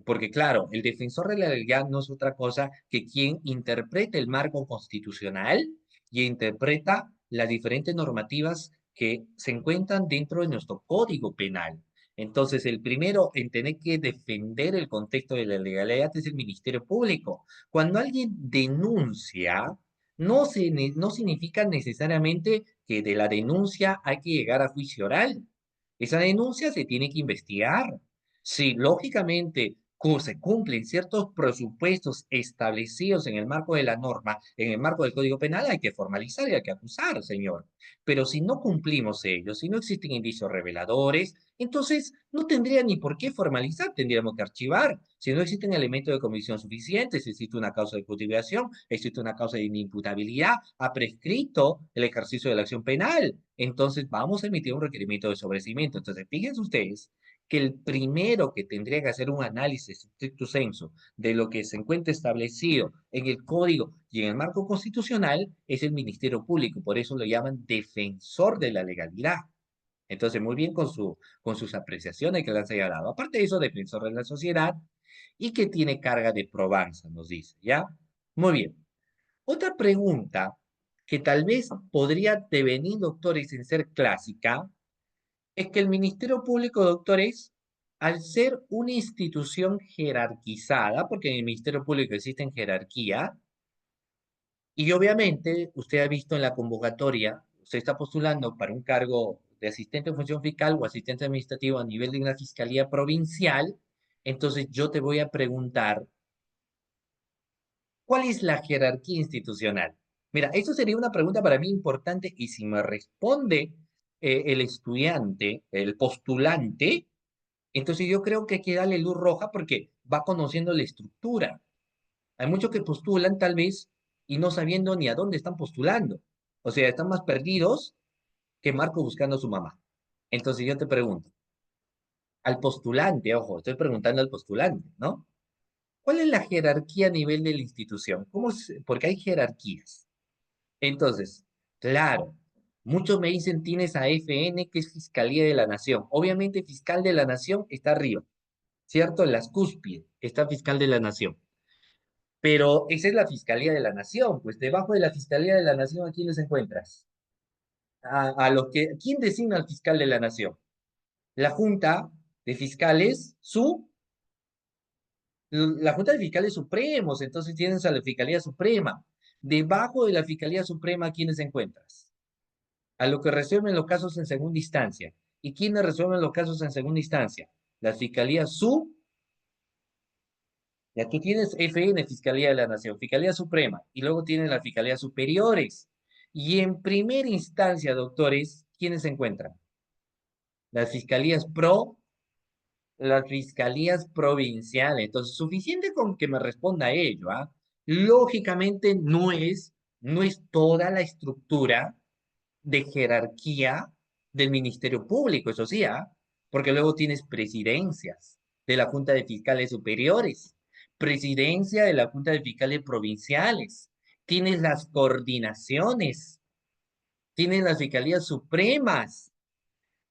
Porque claro, el defensor de la legalidad no es otra cosa que quien interpreta el marco constitucional y interpreta las diferentes normativas que se encuentran dentro de nuestro código penal. Entonces, el primero en tener que defender el contexto de la legalidad es el Ministerio Público. Cuando alguien denuncia, no significa necesariamente que de la denuncia hay que llegar a juicio oral. Esa denuncia se tiene que investigar. Si lógicamente se cumplen ciertos presupuestos establecidos en el marco de la norma, en el marco del Código Penal, hay que formalizar y hay que acusar, señor. Pero si no cumplimos ellos, si no existen indicios reveladores, entonces no tendría ni por qué formalizar, tendríamos que archivar. Si no existen elementos de comisión suficientes, si existe una causa de cultivación, existe una causa de inimputabilidad, ha prescrito el ejercicio de la acción penal, entonces vamos a emitir un requerimiento de sobreseimiento. Entonces, fíjense ustedes que el primero que tendría que hacer un análisis stricto sensu de lo que se encuentra establecido en el código y en el marco constitucional es el Ministerio Público, por eso lo llaman defensor de la legalidad. Entonces, muy bien con sus apreciaciones que le han señalado. Aparte de eso, defensor de la sociedad y que tiene carga de probanza, nos dice, ¿ya? Muy bien. Otra pregunta que tal vez podría devenir, doctores, sin ser clásica, es que el Ministerio Público, doctores, al ser una institución jerarquizada, porque en el Ministerio Público existe jerarquía, y obviamente usted ha visto en la convocatoria, usted está postulando para un cargo de asistente en función fiscal o asistente administrativo a nivel de una fiscalía provincial, entonces yo te voy a preguntar, ¿cuál es la jerarquía institucional? Mira, eso sería una pregunta para mí importante y si me responde el estudiante, el postulante, entonces yo creo que hay que darle luz roja porque va conociendo la estructura. Hay muchos que postulan tal vez y no sabiendo ni a dónde están postulando. O sea, están más perdidos que Marco buscando a su mamá. Entonces yo te pregunto, al postulante, ojo, estoy preguntando al postulante, ¿no? ¿Cuál es la jerarquía a nivel de la institución? Porque hay jerarquías. Entonces, claro, muchos me dicen tienes a FN, que es Fiscalía de la Nación. Obviamente, Fiscal de la Nación está arriba. ¿Cierto? En las cúspides está fiscal de la nación. Pero esa es la Fiscalía de la Nación, pues debajo de la Fiscalía de la Nación, ¿a quiénes encuentras? ¿Quién designa al fiscal de la Nación? La Junta de Fiscales, la Junta de Fiscales Supremos, entonces tienes a la Fiscalía Suprema. Debajo de la Fiscalía Suprema, ¿a quiénes encuentras? A lo que resuelven los casos en segunda instancia. ¿Y quiénes resuelven los casos en segunda instancia? La Fiscalía Ya tú tienes FN, Fiscalía de la Nación, Fiscalía Suprema, y luego tienes las Fiscalías Superiores. Y en primera instancia, doctores, ¿quiénes se encuentran? Las Fiscalías las Fiscalías Provinciales. Entonces, suficiente con que me responda a ello, ¿ah? Lógicamente no es toda la estructura de jerarquía del Ministerio Público, eso sí, ¿ah? Porque luego tienes presidencias de la Junta de Fiscales Superiores, presidencia de la Junta de Fiscales Provinciales, tienes las coordinaciones, tienes las fiscalías supremas,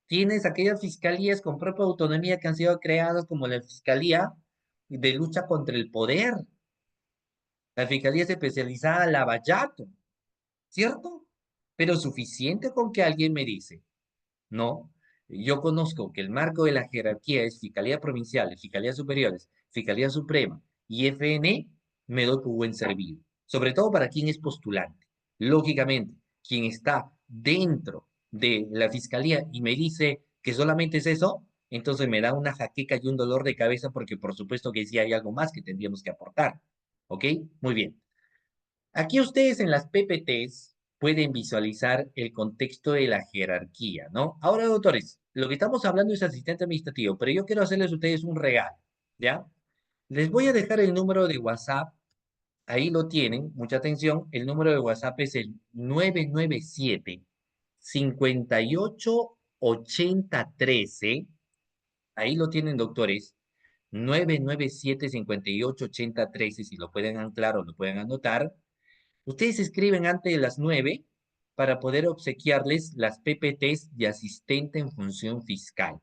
tienes aquellas fiscalías con propia autonomía que han sido creadas como la Fiscalía de Lucha contra el Poder, la Fiscalía Especializada Lavallato, ¿cierto? Pero suficiente con que alguien me dice. No, yo conozco que el marco de la jerarquía es Fiscalía Provincial, Fiscalías Superiores, Fiscalía Suprema y FN, me doy por buen servido. Sobre todo para quien es postulante. Lógicamente, quien está dentro de la Fiscalía y me dice que solamente es eso, entonces me da una jaqueca y un dolor de cabeza porque por supuesto que sí hay algo más que tendríamos que aportar. ¿Ok? Muy bien. Aquí ustedes en las PPTs pueden visualizar el contexto de la jerarquía, ¿no? Ahora, doctores, lo que estamos hablando es asistente administrativo, pero yo quiero hacerles a ustedes un regalo, ¿ya? Les voy a dejar el número de WhatsApp, ahí lo tienen, mucha atención, el número de WhatsApp es el 997-588013, ahí lo tienen, doctores, 997-588013, si lo pueden anclar o lo pueden anotar. Ustedes escriben antes de las 9 para poder obsequiarles las PPTs de asistente en función fiscal.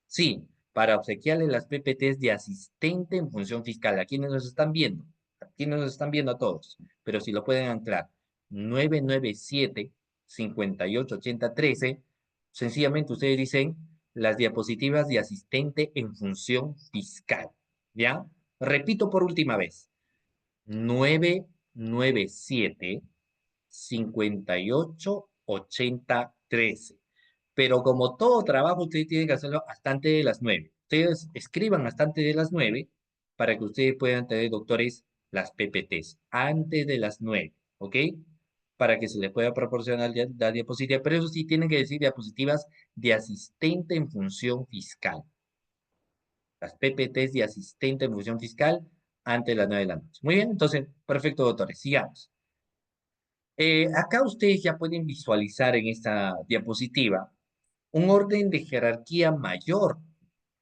Sí, para obsequiarles las PPTs de asistente en función fiscal. ¿A quienes nos están viendo? ¿A quienes nos están viendo a todos? Pero si lo pueden anclar, 997-588013. Sencillamente ustedes dicen las diapositivas de asistente en función fiscal. ¿Ya? Repito por última vez. 997-588013. Pero como todo trabajo, usted tiene que hacerlo hasta antes de las 9. Ustedes escriban hasta antes de las 9 para que ustedes puedan tener, doctores, las PPTs antes de las 9, ¿ok? Para que se les pueda proporcionar la diapositiva, pero eso sí, tienen que decir diapositivas de asistente en función fiscal. Las PPTs de asistente en función fiscal antes de las 9 de la noche. Muy bien, entonces, perfecto, doctores, sigamos. Acá ustedes ya pueden visualizar en esta diapositiva un orden de jerarquía mayor,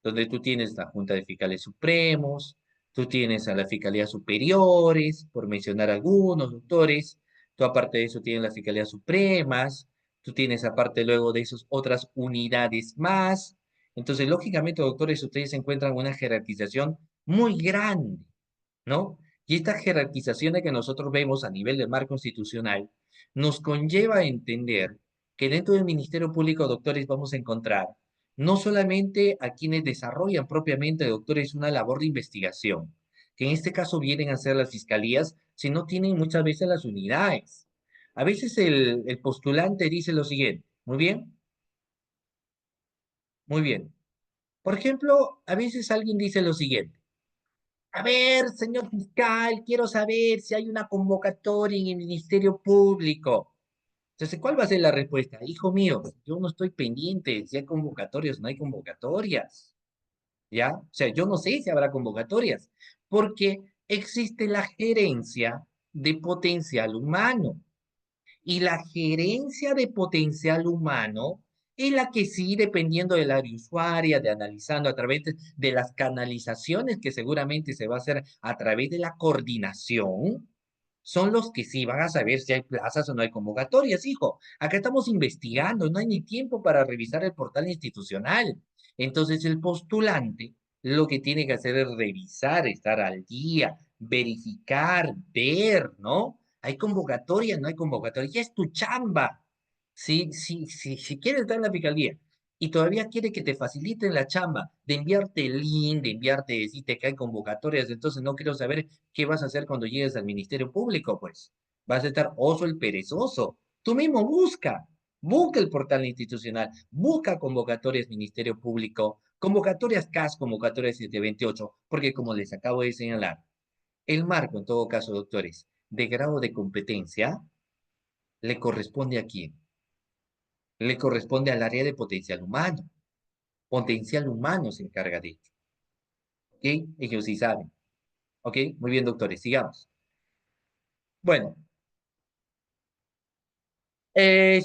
donde tú tienes la Junta de Fiscales Supremos, tú tienes a las Fiscalías Superiores, por mencionar algunos, doctores, tú aparte de eso tienes las Fiscalías Supremas, tú tienes aparte luego de esos otras unidades más. Entonces, lógicamente, doctores, ustedes encuentran una jerarquización muy grande, ¿no? Y esta jerarquización que nosotros vemos a nivel del marco constitucional nos conlleva a entender que dentro del Ministerio Público, doctores, vamos a encontrar no solamente a quienes desarrollan propiamente, doctores, una labor de investigación, que en este caso vienen a ser las fiscalías, sino tienen muchas veces las unidades. A veces el postulante dice lo siguiente, muy bien. Por ejemplo, a veces alguien dice lo siguiente. A ver, señor fiscal, quiero saber si hay una convocatoria en el Ministerio Público. Entonces, ¿cuál va a ser la respuesta? Hijo mío, yo no estoy pendiente si hay convocatorias o no hay convocatorias. ¿Ya? O sea, yo no sé si habrá convocatorias, porque existe la gerencia de potencial humano. Y la gerencia de potencial humano es la que sí, dependiendo del área usuaria, de analizando a través de las canalizaciones que seguramente se va a hacer a través de la coordinación, son los que sí van a saber si hay plazas o no hay convocatorias, hijo. Acá estamos investigando, no hay ni tiempo para revisar el portal institucional. Entonces el postulante lo que tiene que hacer es revisar, estar al día, verificar, ver, ¿no? Hay convocatoria, no hay convocatoria, ya es tu chamba. Si quieres estar en la fiscalía y todavía quiere que te faciliten la chamba de enviarte el link, de enviarte, decirte que hay convocatorias, entonces no quiero saber qué vas a hacer cuando llegues al Ministerio Público, pues. Vas a estar oso el perezoso. Tú mismo busca el portal institucional, busca convocatorias Ministerio Público, convocatorias CAS, convocatorias 728, porque como les acabo de señalar, el marco, en todo caso, doctores, de grado de competencia, ¿le corresponde a quién? Le corresponde al área de potencial humano. Potencial humano se encarga de ello. ¿Ok? Ellos sí saben. ¿Ok? Muy bien, doctores, sigamos. Bueno,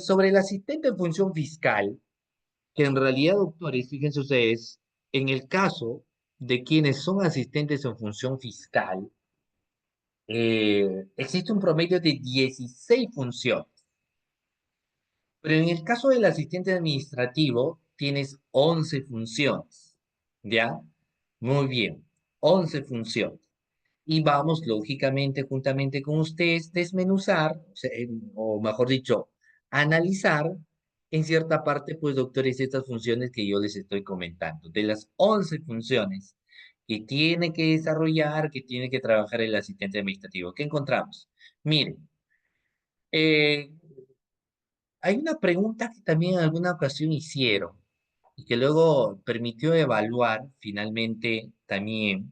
sobre el asistente en función fiscal, que en realidad, doctores, fíjense ustedes, en el caso de quienes son asistentes en función fiscal, existe un promedio de 16 funciones. Pero en el caso del asistente administrativo, tienes 11 funciones. ¿Ya? Muy bien, 11 funciones. Y vamos, lógicamente, juntamente con ustedes, desmenuzar, o mejor dicho, analizar en cierta parte, pues, doctores, estas funciones que yo les estoy comentando. De las 11 funciones que tiene que desarrollar, que tiene que trabajar el asistente administrativo, ¿qué encontramos? Miren, eh, hay una pregunta que también en alguna ocasión hicieron y que luego permitió evaluar finalmente también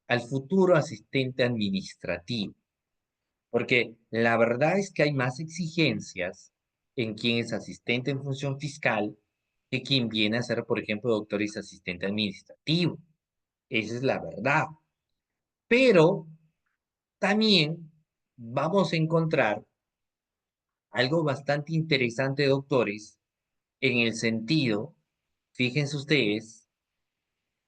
al futuro asistente administrativo, porque la verdad es que hay más exigencias en quien es asistente en función fiscal que quien viene a ser, por ejemplo, doctor y asistente administrativo. Esa es la verdad. Pero también vamos a encontrar algo bastante interesante, doctores, en el sentido, fíjense ustedes,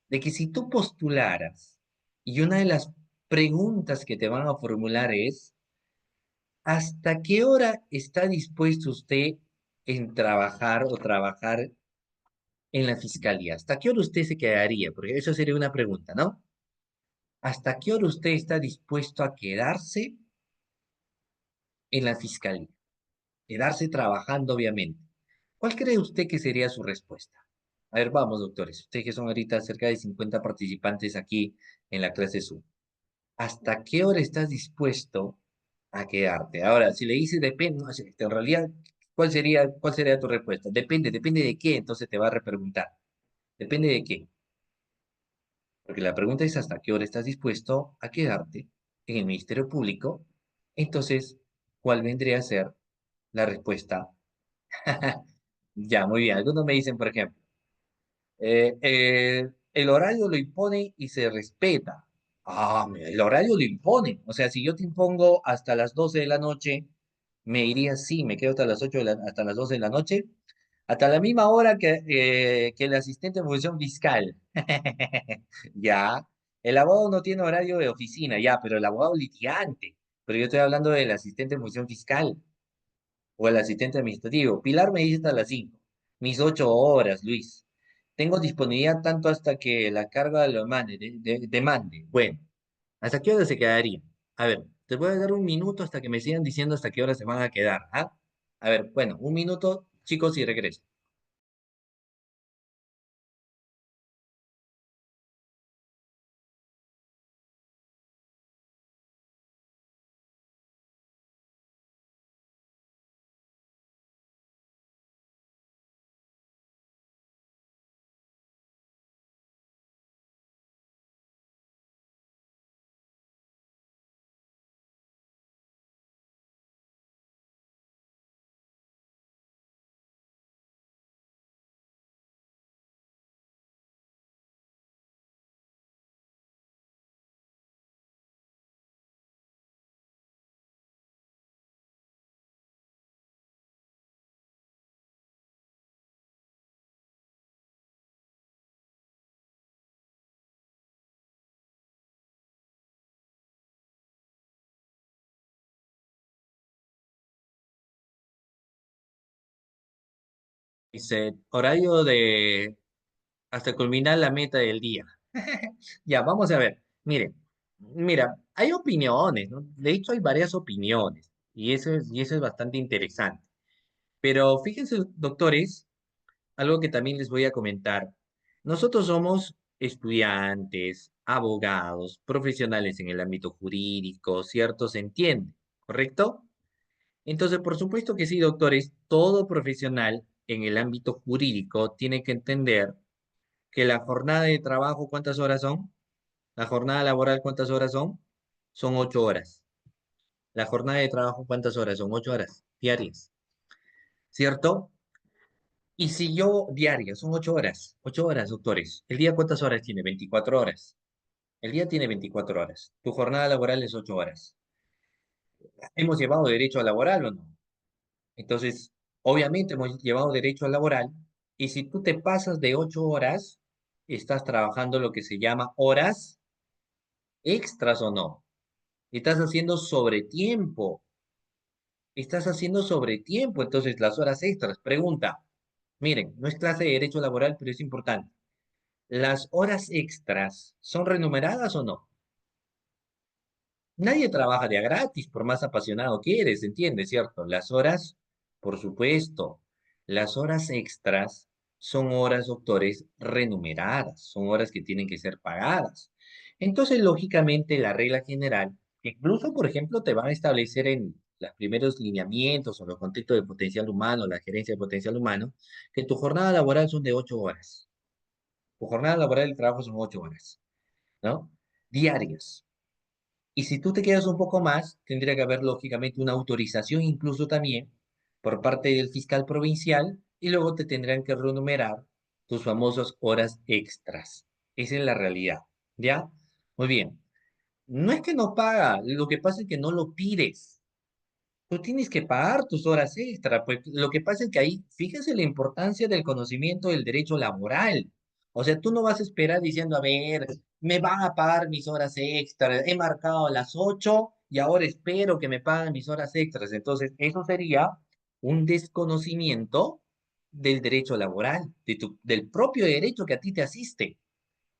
de que si tú postularas y una de las preguntas que te van a formular es, ¿hasta qué hora está dispuesto usted en trabajar o trabajar en la fiscalía? ¿Hasta qué hora usted se quedaría? Porque eso sería una pregunta, ¿no? ¿Hasta qué hora usted está dispuesto a quedarse en la fiscalía? Quedarse trabajando, obviamente. ¿Cuál cree usted que sería su respuesta? A ver, vamos, doctores. Ustedes que son ahorita cerca de 50 participantes aquí en la clase Zoom. ¿Hasta qué hora estás dispuesto a quedarte? Ahora, si le dices depende, no, en realidad, ¿cuál sería tu respuesta? Depende de qué, entonces te va a repreguntar. ¿Depende de qué? Porque la pregunta es hasta qué hora estás dispuesto a quedarte en el Ministerio Público. Entonces, ¿cuál vendría a ser la respuesta? Ya, muy bien. Algunos me dicen, por ejemplo, el horario lo impone y se respeta. Ah, mira, el horario lo impone. O sea, si yo te impongo hasta las 12 de la noche, me dirías, sí, me quedo hasta las 8 hasta las 12 de la noche, hasta la misma hora que el asistente de función fiscal. Ya, el abogado no tiene horario de oficina, ya, pero el abogado litigante. Pero yo estoy hablando del asistente de función fiscal o el asistente administrativo. Pilar me dice hasta las 5, mis 8 horas, Luis. Tengo disponibilidad tanto hasta que la carga lo demande. Bueno, ¿hasta qué hora se quedaría? A ver, te voy a dar un minuto hasta que me sigan diciendo hasta qué hora se van a quedar, ¿ah? A ver, bueno, un minuto, chicos, y regreso. Dice, horario de hasta culminar la meta del día. Ya, vamos a ver. Miren, mira, hay opiniones, ¿no? De hecho, hay varias opiniones y eso es bastante interesante. Pero fíjense, doctores, algo que también les voy a comentar. Nosotros somos estudiantes, abogados, profesionales en el ámbito jurídico, ¿cierto? ¿Se entiende? ¿Correcto? Entonces, por supuesto que sí, doctores, todo profesional en el ámbito jurídico tiene que entender que la jornada de trabajo, ¿cuántas horas son? La jornada laboral, ¿cuántas horas son? Son 8 horas. La jornada de trabajo, ¿cuántas horas? Son 8 horas diarias, ¿cierto? Y si yo diarias, son 8 horas, doctores. ¿El día cuántas horas tiene? 24 horas. El día tiene 24 horas. Tu jornada laboral es 8 horas. ¿Hemos llevado derecho a laboral o no? Entonces, obviamente hemos llevado derecho a laboral. Y si tú te pasas de 8 horas, estás trabajando lo que se llama horas extras o no. Estás haciendo sobretiempo. Estás haciendo sobretiempo. Entonces, las horas extras. Pregunta. Miren, no es clase de derecho laboral, pero es importante. ¿Las horas extras son remuneradas o no? Nadie trabaja de a gratis, por más apasionado que eres, ¿entiendes, cierto? Las horas, por supuesto, las horas extras son horas, doctores, remuneradas, son horas que tienen que ser pagadas. Entonces, lógicamente, la regla general, que incluso, por ejemplo, te van a establecer en los primeros lineamientos o los contextos de potencial humano, la gerencia de potencial humano, que tu jornada laboral son de 8 horas. Tu jornada laboral de trabajo son 8 horas, ¿no? Diarias. Y si tú te quedas un poco más, tendría que haber lógicamente una autorización incluso también por parte del fiscal provincial y luego te tendrán que renumerar tus famosas horas extras. Esa es la realidad, ¿ya? Muy bien. No es que no paga, lo que pasa es que no lo pides. Tú tienes que pagar tus horas extra, pues lo que pasa es que ahí, fíjese la importancia del conocimiento del derecho laboral. O sea, tú no vas a esperar diciendo, a ver, me van a pagar mis horas extras, he marcado las 8 y ahora espero que me paguen mis horas extras. Entonces, eso sería un desconocimiento del derecho laboral, del propio derecho que a ti te asiste.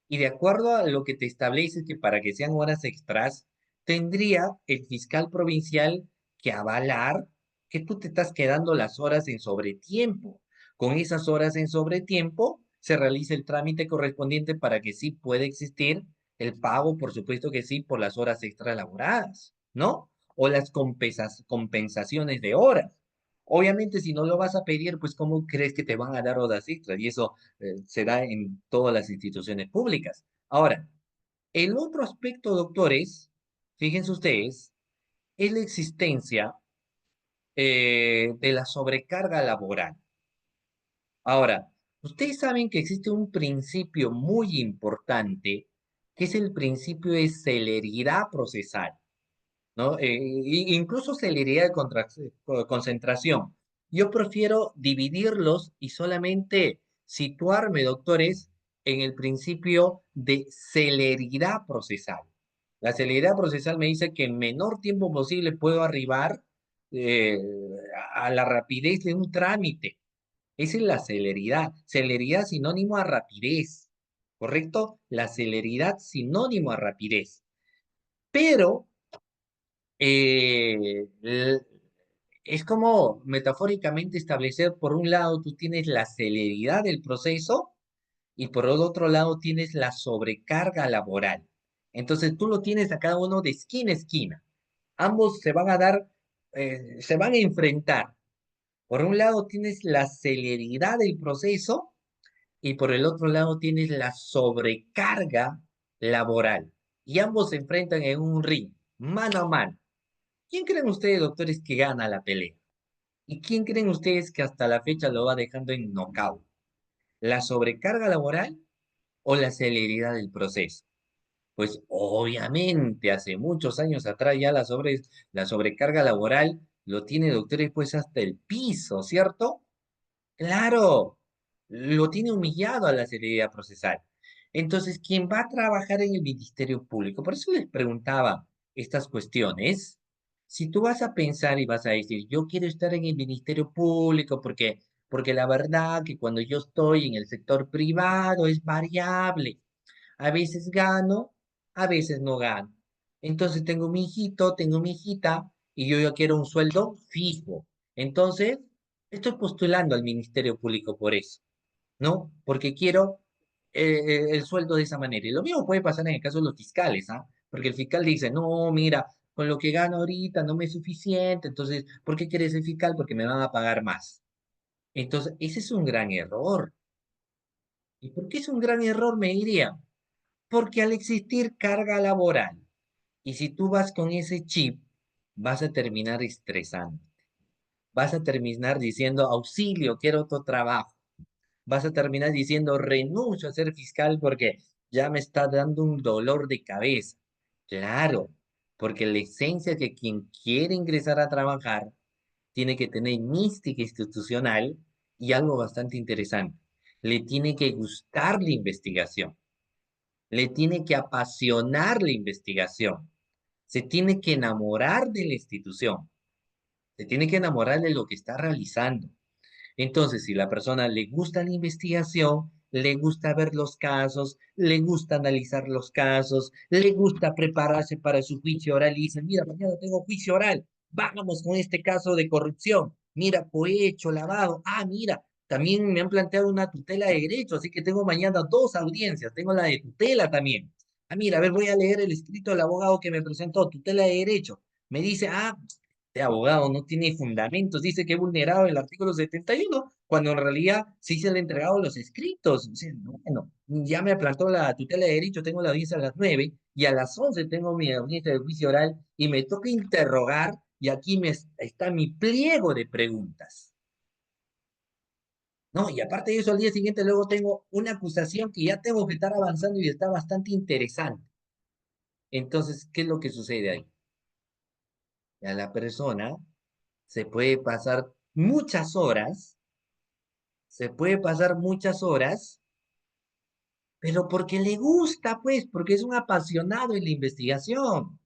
Y de acuerdo a lo que te establece que para que sean horas extras, tendría el fiscal provincial que avalar que tú te estás quedando las horas en sobretiempo. Con esas horas en sobretiempo se realiza el trámite correspondiente para que sí pueda existir el pago, por supuesto que sí, por las horas extra laboradas, ¿no? O las compensaciones de horas. Obviamente, si no lo vas a pedir, pues ¿cómo crees que te van a dar horas extras? Y eso se da en todas las instituciones públicas. Ahora, El otro aspecto, doctores, fíjense ustedes, es la existencia de la sobrecarga laboral. Ahora, ustedes saben que existe un principio muy importante, que es el principio de celeridad procesal, ¿no? Incluso celeridad de concentración. Yo prefiero dividirlos y solamente situarme, doctores, en el principio de celeridad procesal. La celeridad procesal me dice que en menor tiempo posible puedo arribar eh, a la rapidez de un trámite. Esa es la celeridad. Celeridad sinónimo a rapidez, ¿correcto? La celeridad sinónimo a rapidez. Pero eh, es como metafóricamente establecer, por un lado, tú tienes la celeridad del proceso y por el otro lado tienes la sobrecarga laboral. Entonces tú lo tienes a cada uno de esquina a esquina. Ambos se van a dar, se van a enfrentar. Por un lado tienes la celeridad del proceso y por el otro lado tienes la sobrecarga laboral. Y ambos se enfrentan en un ring, mano a mano. ¿Quién creen ustedes, doctores, que gana la pelea? ¿Y quién creen ustedes que hasta la fecha lo va dejando en knockout? ¿La sobrecarga laboral o la celeridad del proceso? Pues obviamente hace muchos años atrás ya la sobrecarga laboral lo tiene, doctores, pues hasta el piso, ¿cierto? Claro, lo tiene humillado a la celeridad procesal. Entonces, ¿quién va a trabajar en el Ministerio Público? Por eso les preguntaba estas cuestiones. Si tú vas a pensar y vas a decir, yo quiero estar en el Ministerio Público porque la verdad que cuando yo estoy en el sector privado es variable. A veces gano, a veces no gano. Entonces tengo mi hijito, tengo mi hijita y yo quiero un sueldo fijo. Entonces, estoy postulando al Ministerio Público por eso, ¿no? Porque quiero el sueldo de esa manera. Y lo mismo puede pasar en el caso de los fiscales, ¿ah? Porque el fiscal dice, no, mira, con lo que gano ahorita no me es suficiente, entonces, ¿por qué quieres ser fiscal? Porque me van a pagar más. Entonces, ese es un gran error. ¿Y por qué es un gran error, me diría? Porque al existir carga laboral, y si tú vas con ese chip, vas a terminar estresando. Vas a terminar diciendo, auxilio, quiero otro trabajo. Vas a terminar diciendo, renuncio a ser fiscal porque ya me está dando un dolor de cabeza. Claro, porque la esencia es que quien quiere ingresar a trabajar tiene que tener mística institucional y algo bastante interesante. Le tiene que gustar la investigación, le tiene que apasionar la investigación, se tiene que enamorar de la institución, se tiene que enamorar de lo que está realizando. Entonces, si la persona le gusta la investigación, le gusta ver los casos, le gusta analizar los casos, le gusta prepararse para su juicio oral y dice, mira, mañana tengo juicio oral, vamos con este caso de corrupción, mira, cohecho, lavado, mira, también me han planteado una tutela de derecho, así que tengo mañana dos audiencias, tengo la de tutela también. Mira, a ver, voy a leer el escrito del abogado que me presentó, tutela de derecho. Me dice, este abogado no tiene fundamentos, dice que he vulnerado el artículo 71 cuando en realidad sí se le han entregado los escritos. O sea, no, bueno, ya me aplantó la tutela de derecho, tengo la audiencia a las 9 y a las 11 tengo mi audiencia de juicio oral y me toca interrogar y aquí está mi pliego de preguntas. No, y aparte de eso, al día siguiente luego tengo una acusación que ya tengo que estar avanzando y está bastante interesante. Entonces, ¿qué es lo que sucede ahí? A la persona se puede pasar muchas horas, se puede pasar muchas horas, pero porque le gusta, pues, porque es un apasionado en la investigación,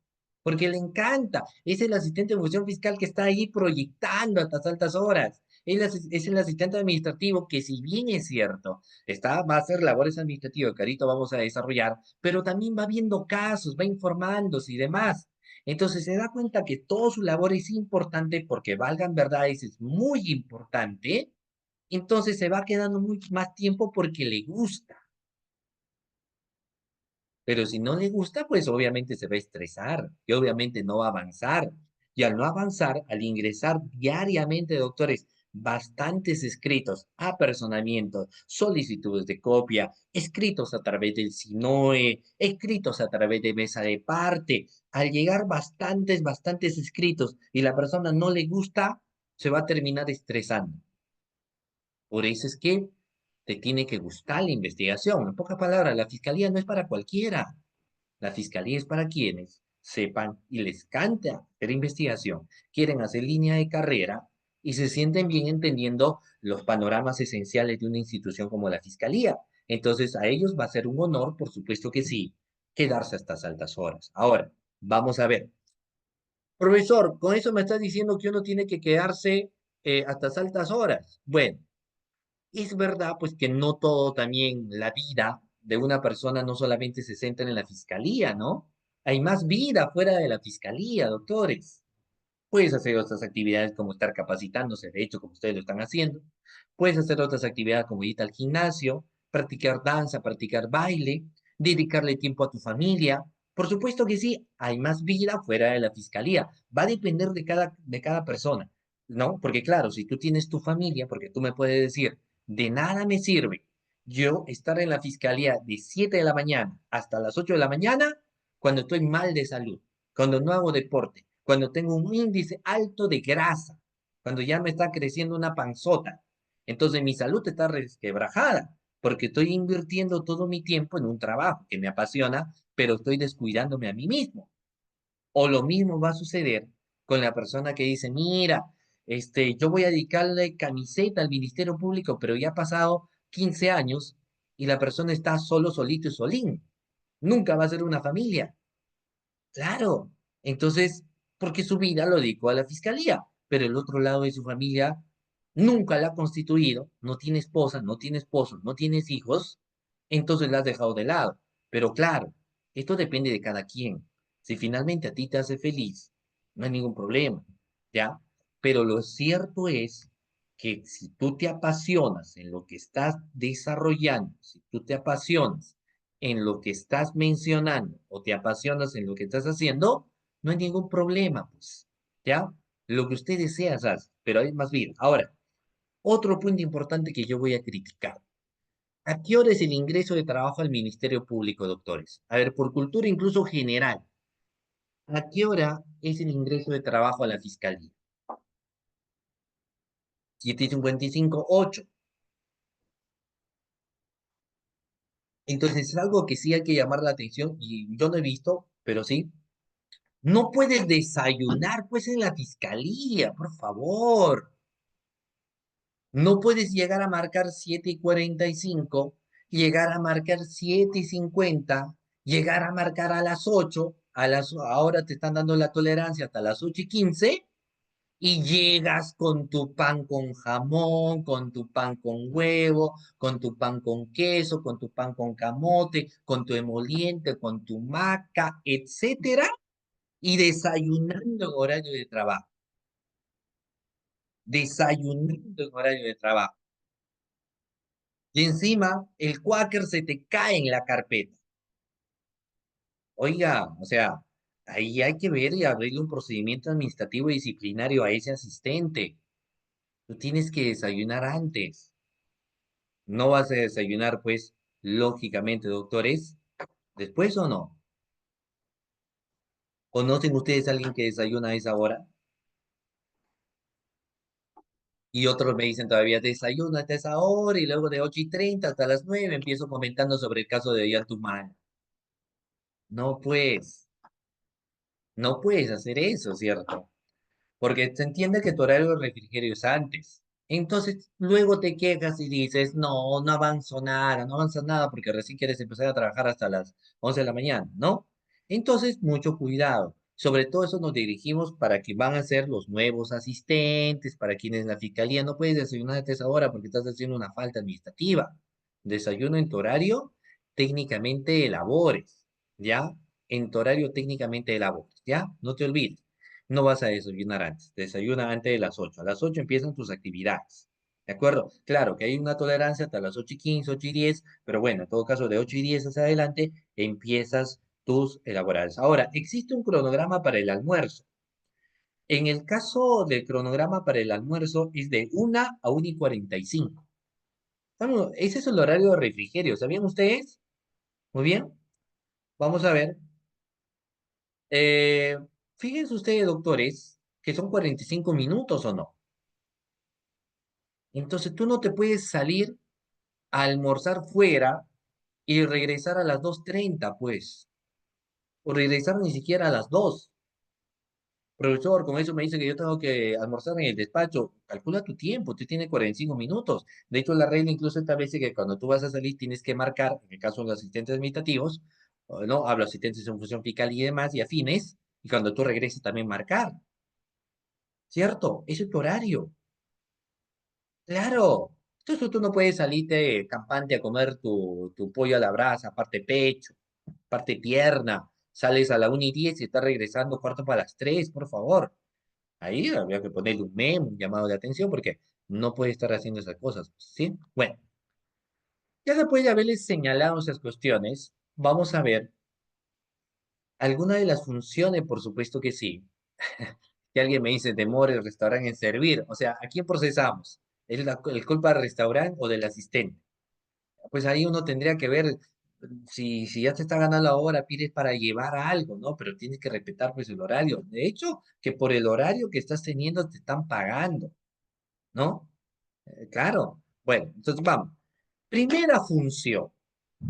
porque le encanta. Es el asistente de función fiscal que está ahí proyectando a estas altas horas. Es el asistente administrativo que, si bien es cierto, va a hacer labores administrativas que ahorita vamos a desarrollar, pero también va viendo casos, va informándose y demás. Entonces se da cuenta que toda su labor es importante porque, valgan verdades, es muy importante. Entonces se va quedando mucho más tiempo porque le gusta. Pero si no le gusta, pues obviamente se va a estresar y obviamente no va a avanzar. Y al no avanzar, al ingresar diariamente, doctores, bastantes escritos, apersonamientos, solicitudes de copia, escritos a través del SINOE, escritos a través de mesa de parte. Al llegar bastantes escritos y la persona no le gusta, se va a terminar estresando. Por eso es que te tiene que gustar la investigación. En pocas palabras, la fiscalía no es para cualquiera. La fiscalía es para quienes sepan y les canta hacer investigación, quieren hacer línea de carrera y se sienten bien entendiendo los panoramas esenciales de una institución como la fiscalía. Entonces, a ellos va a ser un honor, por supuesto que sí, quedarse a estas altas horas. Ahora, vamos a ver. Profesor, con eso me está diciendo que uno tiene que quedarse hasta altas horas. Bueno, es verdad, pues que no todo también la vida de una persona no solamente se centra en la fiscalía, ¿no? Hay más vida fuera de la fiscalía, doctores. Puedes hacer otras actividades como estar capacitándose, de hecho, como ustedes lo están haciendo. Puedes hacer otras actividades como ir al gimnasio, practicar danza, practicar baile, dedicarle tiempo a tu familia. Por supuesto que sí, hay más vida fuera de la fiscalía. Va a depender de cada persona, ¿no? Porque claro, si tú tienes tu familia, porque tú me puedes decir, de nada me sirve yo estar en la fiscalía de 7 de la mañana hasta las 8 de la mañana cuando estoy mal de salud, cuando no hago deporte, cuando tengo un índice alto de grasa, cuando ya me está creciendo una panzota. Entonces mi salud está resquebrajada porque estoy invirtiendo todo mi tiempo en un trabajo que me apasiona, pero estoy descuidándome a mí mismo. O lo mismo va a suceder con la persona que dice, mira, yo voy a dedicarle camiseta al Ministerio Público, pero ya ha pasado 15 años y la persona está solo, solito y solín. Nunca va a ser una familia. Claro. Entonces, porque su vida lo dedicó a la fiscalía, pero el otro lado de su familia nunca la ha constituido, no tiene esposa, no tiene esposo, no tienes hijos, entonces la has dejado de lado. Pero claro, esto depende de cada quien. Si finalmente a ti te hace feliz, no hay ningún problema, ¿ya? Pero lo cierto es que si tú te apasionas en lo que estás desarrollando, si tú te apasionas en lo que estás mencionando o te apasionas en lo que estás haciendo, no hay ningún problema, pues, ¿ya? Lo que usted desea hacer, pero hay más vida. Ahora, otro punto importante que yo voy a criticar. ¿A qué hora es el ingreso de trabajo al Ministerio Público, doctores? A ver, por cultura incluso general, ¿a qué hora es el ingreso de trabajo a la Fiscalía? 7:55, 8. Entonces es algo que sí hay que llamar la atención y yo no he visto, pero sí. No puedes desayunar, pues, en la fiscalía, por favor. No puedes llegar a marcar 7:45, llegar a marcar 7:50, llegar a marcar a las 8, ahora te están dando la tolerancia hasta las 8:15, y llegas con tu pan con jamón, con tu pan con huevo, con tu pan con queso, con tu pan con camote, con tu emoliente, con tu maca, etcétera, y desayunando en horario de trabajo. Desayunando en horario de trabajo. Y encima, el Quaker se te cae en la carpeta. Oiga, o sea, ahí hay que ver y abrirle un procedimiento administrativo y disciplinario a ese asistente. Tú tienes que desayunar antes. No vas a desayunar, pues, lógicamente, doctores, después o no. ¿Conocen ustedes a alguien que desayuna a esa hora? Y otros me dicen todavía, desayuno hasta esa hora y luego de 8:30 hasta las 9 empiezo comentando sobre el caso de Ollantumala. No, pues, no puedes hacer eso, ¿cierto? Porque se entiende que tu horario de refrigerio es antes. Entonces, luego te quejas y dices, no, no avanzo nada, no avanzas nada porque recién quieres empezar a trabajar hasta las 11 de la mañana, ¿no? Entonces, mucho cuidado. Sobre todo eso nos dirigimos para que van a ser los nuevos asistentes, para quienes la fiscalía no puedes desayunar a esa hora porque estás haciendo una falta administrativa. Desayuno en tu horario, técnicamente elabores, ¿ya? En tu horario técnicamente elabores, ¿ya? No te olvides. No vas a desayunar antes, desayuna antes de las 8. A las 8 empiezan tus actividades. ¿De acuerdo? Claro que hay una tolerancia hasta las 8:15, 8:10, pero bueno, en todo caso, de 8:10 hacia adelante empiezas tus elaboradas. Ahora, existe un cronograma para el almuerzo. En el caso del cronograma para el almuerzo es de 1 a 1:45. Ese es el horario de refrigerio, ¿sabían ustedes? Muy bien, vamos a ver. Eh, Fíjense ustedes, doctores, que son 45 minutos o no. Entonces tú no te puedes salir a almorzar fuera y regresar a las 2:30, pues. O regresar ni siquiera a las 2. Profesor, con eso me dice que yo tengo que almorzar en el despacho. Calcula tu tiempo, tú tienes 45 minutos. De hecho, la regla incluso establece que cuando tú vas a salir tienes que marcar, en el caso de los asistentes administrativos, o no, hablo asistentes en función fiscal y demás, y afines, y cuando tú regreses también marcar, ¿cierto? Ese es tu horario. Claro. Entonces tú no puedes salirte campante a comer tu pollo a la brasa, parte pecho, parte pierna. Sales a la 1:10 y estás regresando cuarto para las 3, por favor. Ahí habría que ponerle un memo, un llamado de atención, porque no puede estar haciendo esas cosas, ¿sí? Bueno, ya después de haberles señalado esas cuestiones, vamos a ver alguna de las funciones, por supuesto que sí. Que alguien me dice, demora el restaurante en servir. O sea, ¿a quién procesamos? ¿Es el culpa del restaurante o del asistente? Pues ahí uno tendría que ver si ya te está ganando la hora, pides para llevar algo, ¿no? Pero tienes que respetar pues el horario. De hecho, que por el horario que estás teniendo te están pagando, ¿no? Claro. Bueno, entonces vamos. Primera función,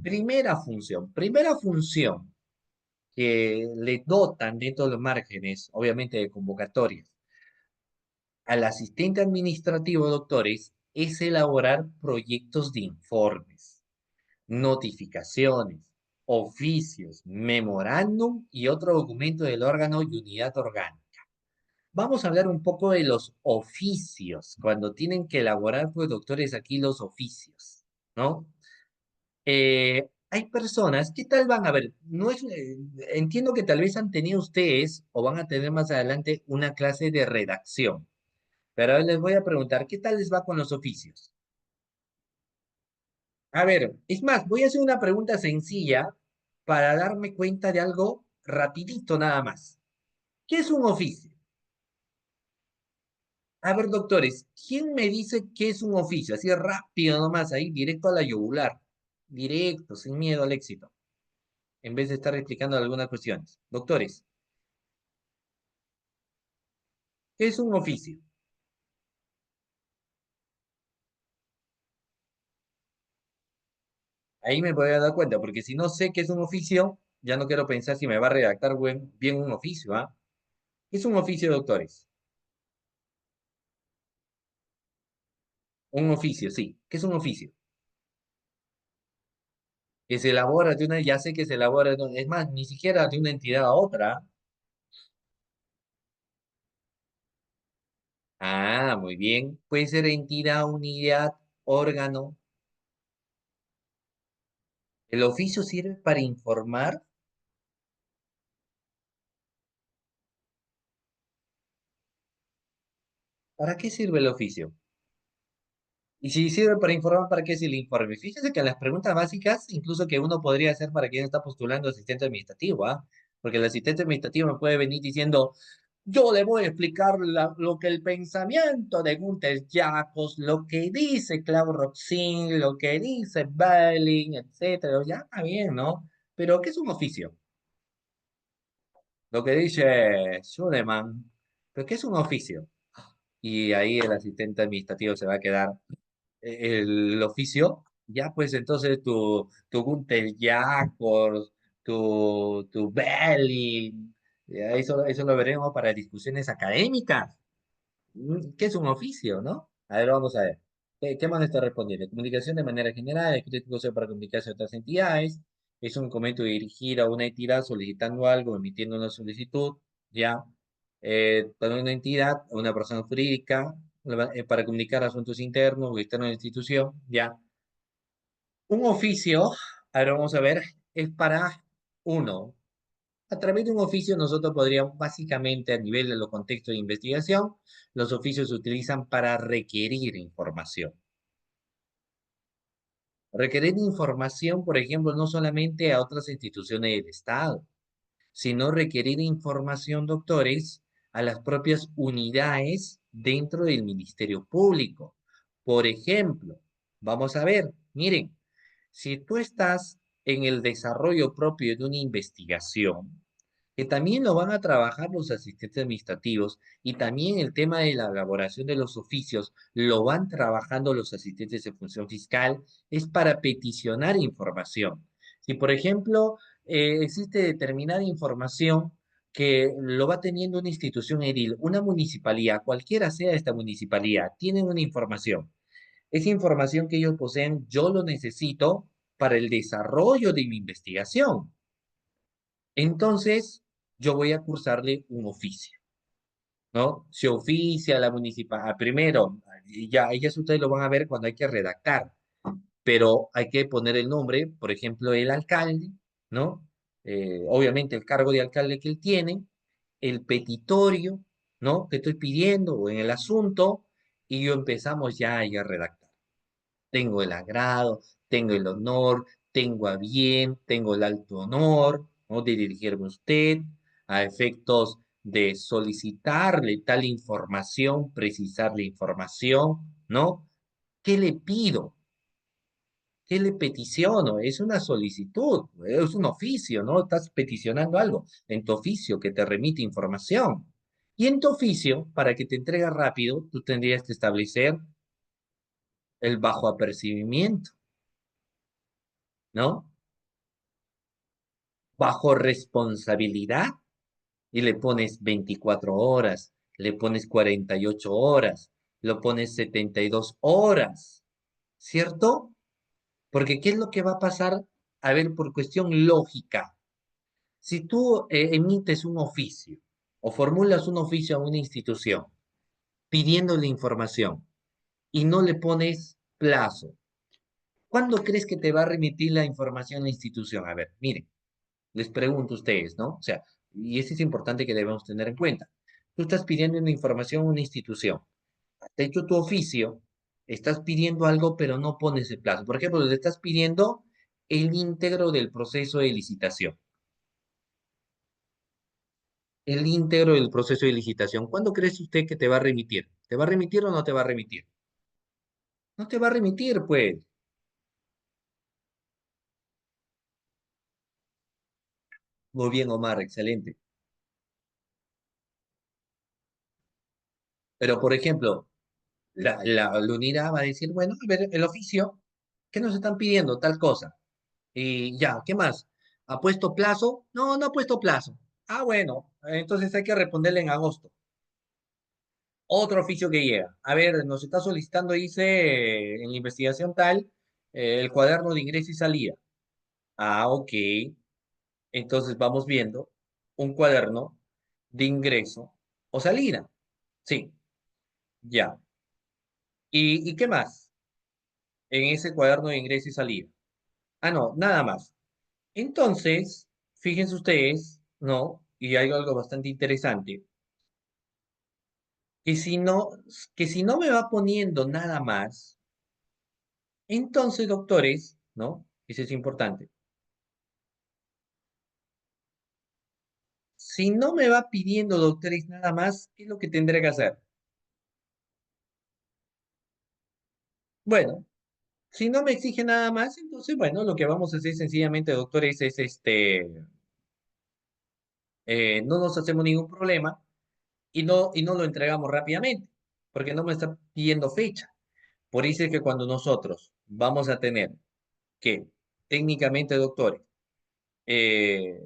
primera función que le dotan dentro de los márgenes, obviamente de convocatorias, al asistente administrativo, doctores, es elaborar proyectos de informes, notificaciones, oficios, memorándum y otro documento del órgano y unidad orgánica. Vamos a hablar un poco de los oficios, cuando tienen que elaborar, pues, doctores, aquí los oficios, ¿no? Hay personas, ¿qué tal van a ver? No es, entiendo que tal vez han tenido ustedes o van a tener más adelante una clase de redacción, pero ahora les voy a preguntar, ¿qué tal les va con los oficios? A ver, es más, voy a hacer una pregunta sencilla para darme cuenta de algo rapidito nada más. ¿Qué es un oficio? A ver, doctores, ¿quién me dice qué es un oficio? Así rápido nomás, ahí, directo a la yugular. Directo, sin miedo al éxito, en vez de estar explicando algunas cuestiones. Doctores, ¿qué es un oficio? Ahí me voy a dar cuenta, porque si no sé qué es un oficio, ya no quiero pensar si me va a redactar bien un oficio, ¿ah? ¿Qué es un oficio, doctores? Un oficio, sí. ¿Qué es un oficio? Que se elabora de una, ya sé que se elabora, es más, ni siquiera de una entidad a otra. Ah, muy bien. Puede ser entidad, unidad, órgano. El oficio sirve para informar. ¿Para qué sirve el oficio? Y si sirve para informar, ¿para qué es el informe? Fíjese que las preguntas básicas, incluso que uno podría hacer para quien está postulando asistente administrativo, ¿ah? Porque el asistente administrativo me puede venir diciendo, yo le voy a explicar lo que el pensamiento de Gunther Jacobs, lo que dice Claude Roxin, lo que dice Belling, etcétera. Ya está bien, ¿no? Pero ¿qué es un oficio? Lo que dice Schunemann. ¿Pero qué es un oficio? Y ahí el asistente administrativo se va a quedar el oficio, ya pues entonces tu Gunther Jacobs, tu Belling, ya eso lo veremos para discusiones académicas. ¿Qué es un oficio, no? A ver, vamos a ver. ¿Qué más está respondiendo? Comunicación de manera general, escrito uso para comunicarse a otras entidades. Es un documento dirigido a una entidad solicitando algo, emitiendo una solicitud, ya. Para una entidad, a una persona jurídica, para comunicar asuntos internos o externos de la institución, ya. Un oficio, ahora vamos a ver, es para uno. A través de un oficio nosotros podríamos, básicamente a nivel de los contextos de investigación, los oficios se utilizan para requerir información. Requerir información, por ejemplo, no solamente a otras instituciones del Estado, sino requerir información, doctores, a las propias unidades dentro del Ministerio Público. Por ejemplo, vamos a ver, miren, si tú estás en el desarrollo propio de una investigación, que también lo van a trabajar los asistentes administrativos y también el tema de la elaboración de los oficios lo van trabajando los asistentes de función fiscal, es para peticionar información. Si, por ejemplo, existe determinada información que lo va teniendo una institución edil, una municipalidad, cualquiera sea esta municipalidad, tienen una información. Esa información que ellos poseen, yo lo necesito para el desarrollo de mi investigación. Entonces, yo voy a cursarle un oficio, ¿no? Se oficia a la municipalidad. Primero, ya ellas ustedes lo van a ver cuando hay que redactar, pero hay que poner el nombre, por ejemplo, el alcalde, ¿no? Obviamente el cargo de alcalde que él tiene, el petitorio, ¿no? Que estoy pidiendo o en el asunto, y yo empezamos ya ahí a redactar. Tengo el agrado, tengo el honor, tengo a bien, tengo el alto honor, ¿no? De dirigirme a usted a efectos de solicitarle tal información, precisarle información, ¿no? ¿Qué le pido? ¿Qué le peticiono? Es una solicitud, es un oficio, ¿no? Estás peticionando algo en tu oficio que te remite información. Y en tu oficio, para que te entregue rápido, tú tendrías que establecer el bajo apercibimiento, ¿no? Bajo responsabilidad y le pones 24 horas, le pones 48 horas, lo pones 72 horas, ¿cierto? Porque ¿qué es lo que va a pasar? A ver, por cuestión lógica, si tú emites un oficio o formulas un oficio a una institución pidiéndole información y no le pones plazo, ¿cuándo crees que te va a remitir la información a la institución? A ver, miren. Les pregunto a ustedes, ¿no? O sea, y eso es importante que debemos tener en cuenta. Tú estás pidiendo una información a una institución. Has hecho tu oficio, estás pidiendo algo, pero no pones el plazo. Por ejemplo, le estás pidiendo el íntegro del proceso de licitación. El íntegro del proceso de licitación. ¿Cuándo crees usted que te va a remitir? ¿Te va a remitir o no te va a remitir? No te va a remitir, pues. Muy bien, Omar, excelente. Pero, por ejemplo, la unidad va a decir, bueno, a ver, el oficio, ¿qué nos están pidiendo? Tal cosa. Y ya, ¿qué más? ¿Ha puesto plazo? No, no ha puesto plazo. Ah, bueno, entonces hay que responderle en agosto. Otro oficio que llega. A ver, nos está solicitando, dice, en la investigación tal, el cuaderno de ingreso y salida. Ah, ok. Entonces vamos viendo un cuaderno de ingreso o salida. Sí, ya. ¿Y qué más en ese cuaderno de ingreso y salida? Ah, no, nada más. Entonces, fíjense ustedes, ¿no? Y hay algo bastante interesante, que si no, que si no me va poniendo nada más, entonces, doctores, ¿no? Eso es importante. Si no me va pidiendo, doctores, nada más, ¿qué es lo que tendré que hacer? Bueno, si no me exige nada más, entonces, bueno, lo que vamos a hacer sencillamente, doctores, es no nos hacemos ningún problema y no lo entregamos rápidamente, porque no me está pidiendo fecha. Por eso es que cuando nosotros vamos a tener que, técnicamente, doctores, eh,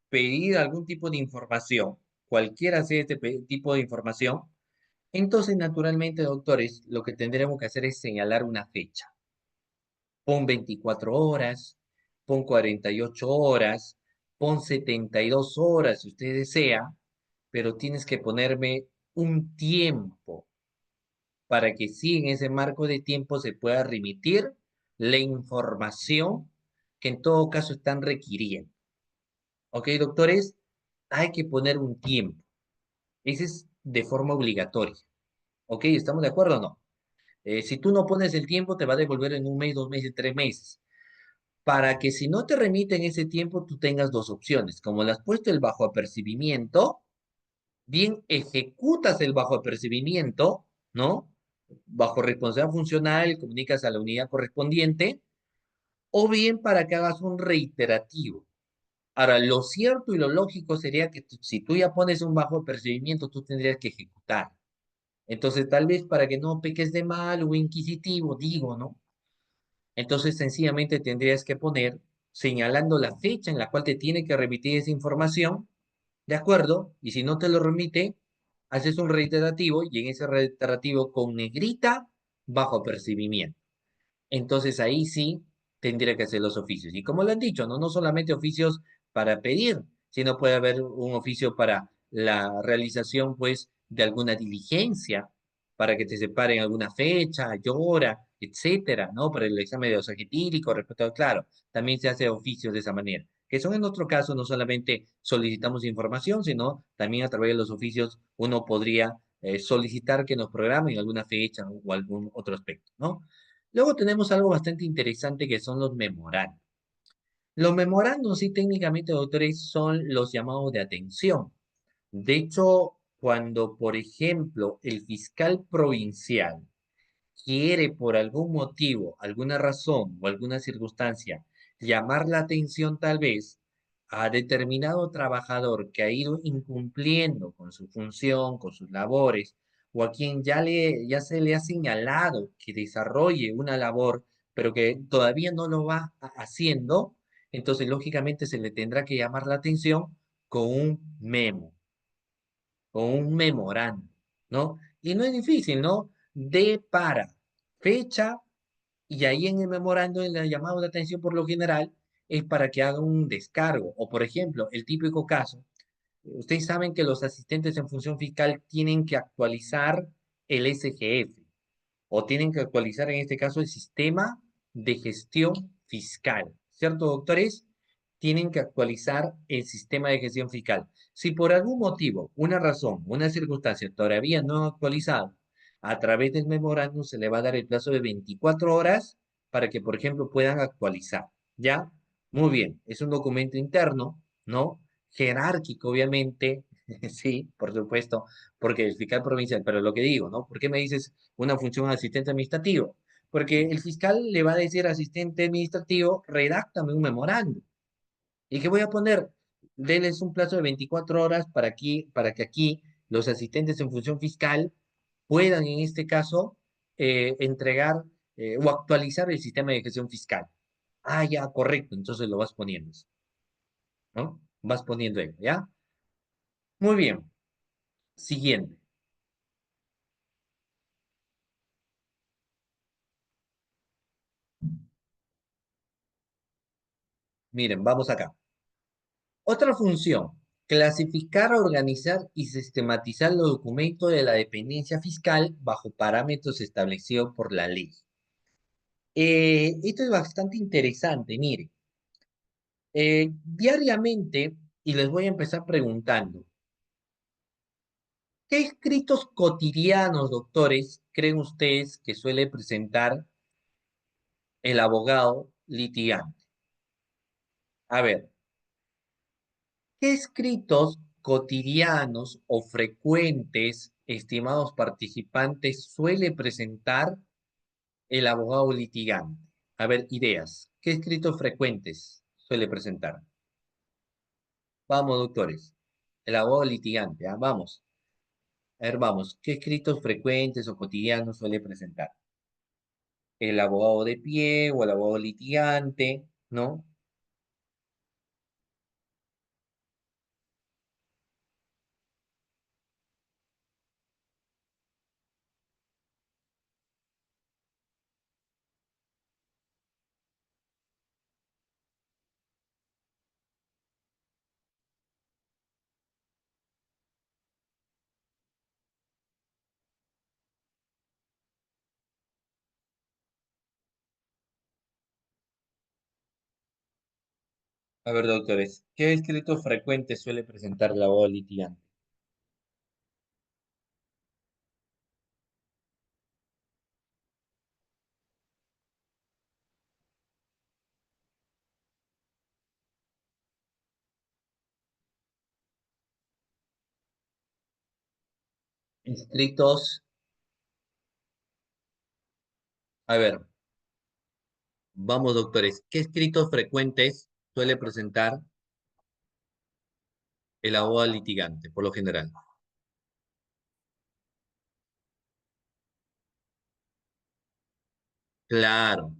pedir algún tipo de información, cualquiera sea este tipo de información, entonces, naturalmente, doctores, lo que tendremos que hacer es señalar una fecha. Pon 24 horas, pon 48 horas, pon 72 horas si usted desea, pero tienes que ponerme un tiempo para que sí en ese marco de tiempo se pueda remitir la información que en todo caso están requiriendo. ¿Ok, doctores? Hay que poner un tiempo. Ese es de forma obligatoria. ¿Ok? ¿Estamos de acuerdo o no? Si tú no pones el tiempo, te va a devolver en un mes, 2 meses, 3 meses. Para que si no te remiten ese tiempo, tú tengas dos opciones. Como le has puesto el bajo apercibimiento, bien ejecutas el bajo apercibimiento, ¿no? Bajo responsabilidad funcional, comunicas a la unidad correspondiente, o bien para que hagas un reiterativo. Ahora, lo cierto y lo lógico sería que si tú ya pones un bajo apercibimiento, tú tendrías que ejecutar. Entonces, tal vez para que no peques de mal o inquisitivo, digo, ¿no? Entonces, sencillamente tendrías que poner señalando la fecha en la cual te tiene que remitir esa información, ¿de acuerdo? Y si no te lo remite, haces un reiterativo y en ese reiterativo con negrita, bajo percibimiento. Entonces ahí sí tendría que hacer los oficios. Y como lo han dicho, no solamente oficios para pedir, sino puede haber un oficio para la realización, pues, de alguna diligencia, para que te separen alguna fecha, y hora, etcétera, ¿no? Para el examen de dosaje etílico, respecto, claro, también se hace oficios de esa manera. Que son en otro caso, no solamente solicitamos información, sino también a través de los oficios uno podría solicitar que nos programen alguna fecha o algún otro aspecto, ¿no? Luego tenemos algo bastante interesante que son los memorandos. Los memorandos, sí, técnicamente, doctores, son los llamados de atención. De hecho, cuando, por ejemplo, el fiscal provincial quiere por algún motivo, alguna razón o alguna circunstancia llamar la atención tal vez a determinado trabajador que ha ido incumpliendo con su función, con sus labores, o a quien ya se le ha señalado que desarrolle una labor, pero que todavía no lo va haciendo, entonces lógicamente se le tendrá que llamar la atención con un memo o un memorando, ¿no? Y no es difícil, ¿no? De para fecha y ahí en el memorando, en el llamado de atención por lo general, es para que haga un descargo. O por ejemplo, el típico caso, ustedes saben que los asistentes en función fiscal tienen que actualizar el SGF o tienen que actualizar en este caso el sistema de gestión fiscal, ¿cierto, doctores? Tienen que actualizar el sistema de gestión fiscal. Si por algún motivo, una razón, una circunstancia todavía no han actualizado, a través del memorándum se le va a dar el plazo de 24 horas para que, por ejemplo, puedan actualizar. ¿Ya? Muy bien, es un documento interno, ¿no? Jerárquico, obviamente, sí, por supuesto, porque el fiscal provincial, pero lo que digo, ¿no? ¿Por qué me dices una función de asistente administrativo? Porque el fiscal le va a decir al asistente administrativo, redáctame un memorando. ¿Y qué voy a poner? Denles un plazo de 24 horas para que aquí los asistentes en función fiscal puedan, en este caso, entregar o actualizar el sistema de gestión fiscal. Ah, ya, correcto. Entonces lo vas poniendo, ¿no? Vas poniendo ahí, ¿ya? Muy bien. Siguiente. Miren, vamos acá. Otra función, clasificar, organizar y sistematizar los documentos de la dependencia fiscal bajo parámetros establecidos por la ley. Esto es bastante interesante, mire. Diariamente, y les voy a empezar preguntando, ¿qué escritos cotidianos, doctores, creen ustedes que suele presentar el abogado litigante? A ver, ¿qué escritos cotidianos o frecuentes, estimados participantes, suele presentar el abogado litigante? A ver, ideas. ¿Qué escritos frecuentes suele presentar? Vamos, doctores. El abogado litigante, ¿ah? Vamos. A ver, vamos. ¿Qué escritos frecuentes o cotidianos suele presentar? El abogado de pie o el abogado litigante, ¿no? A ver, doctores. ¿Qué escritos frecuentes suele presentar el abogado litigante? Escritos, a ver, vamos, doctores. ¿Qué escritos frecuentes suele presentar el abogado litigante, por lo general? Claro.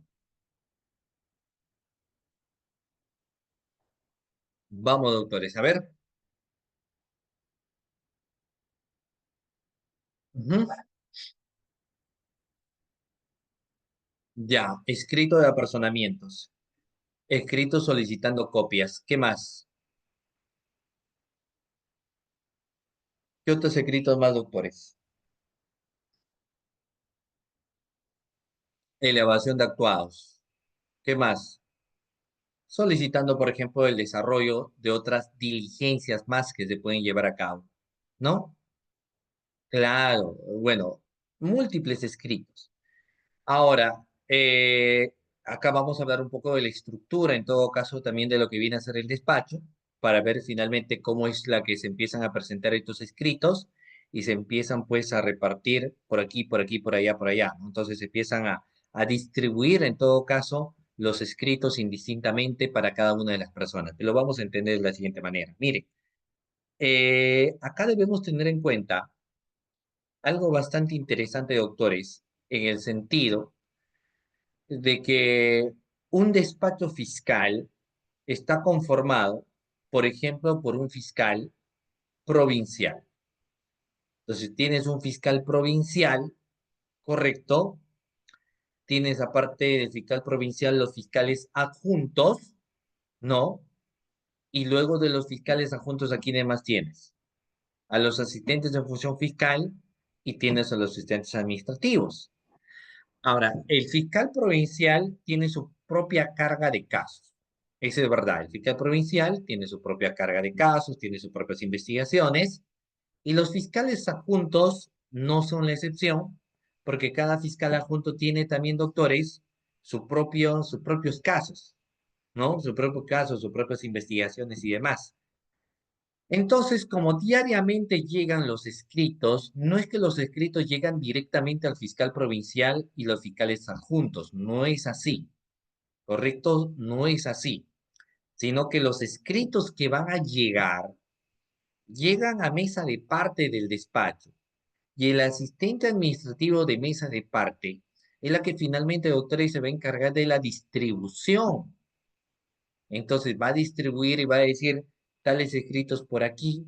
Vamos, doctores, a ver. Ujú. Ya, escrito de apersonamientos. Escrito solicitando copias. ¿Qué más? ¿Qué otros escritos más, doctores? Elevación de actuados. ¿Qué más? Solicitando, por ejemplo, el desarrollo de otras diligencias más que se pueden llevar a cabo. ¿No? Claro, bueno, múltiples escritos. Ahora, acá vamos a hablar un poco de la estructura, en todo caso, también de lo que viene a ser el despacho, para ver finalmente cómo es la que se empiezan a presentar estos escritos y se empiezan pues a repartir por aquí, por aquí, por allá, ¿no? Entonces se empiezan a distribuir, en todo caso, los escritos indistintamente para cada una de las personas. Lo vamos a entender de la siguiente manera. Mire, acá debemos tener en cuenta algo bastante interesante, doctores, en el sentido de que un despacho fiscal está conformado, por ejemplo, por un fiscal provincial. Entonces, tienes un fiscal provincial, correcto, tienes aparte del fiscal provincial los fiscales adjuntos, ¿no? Y luego de los fiscales adjuntos, ¿a quiénes más tienes? A los asistentes de función fiscal y tienes a los asistentes administrativos. Ahora, el fiscal provincial tiene su propia carga de casos. Eso es verdad. El fiscal provincial tiene su propia carga de casos, tiene sus propias investigaciones, y los fiscales adjuntos no son la excepción, porque cada fiscal adjunto tiene también, doctores, sus propios casos, ¿no? Su propio caso, sus propias investigaciones y demás. Entonces, como diariamente llegan los escritos, no es que los escritos llegan directamente al fiscal provincial y los fiscales adjuntos, no es así, ¿correcto? No es así, sino que los escritos que van a llegar llegan a mesa de parte del despacho y el asistente administrativo de mesa de parte es la que finalmente, doctora, se va a encargar de la distribución. Entonces va a distribuir y va a decir tales escritos por aquí,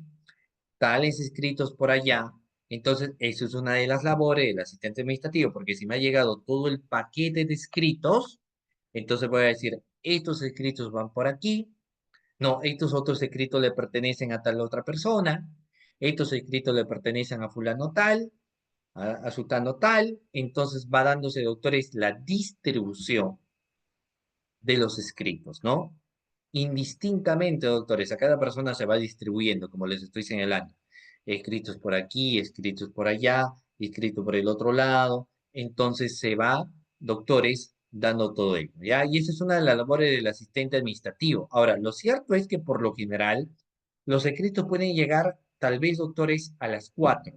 tales escritos por allá. Entonces, eso es una de las labores del asistente administrativo, porque si me ha llegado todo el paquete de escritos, entonces voy a decir, estos escritos van por aquí, no, estos otros escritos le pertenecen a tal otra persona, estos escritos le pertenecen a fulano tal, a sutano tal, entonces va dándose, doctores, la distribución de los escritos, ¿no? Indistintamente, doctores, a cada persona se va distribuyendo, como les estoy señalando. Escritos por aquí, escritos por allá, escrito por el otro lado. Entonces se va, doctores, dando todo ello, ¿ya? Y esa es una de las labores del asistente administrativo. Ahora, lo cierto es que por lo general, los escritos pueden llegar, tal vez, doctores, a las 4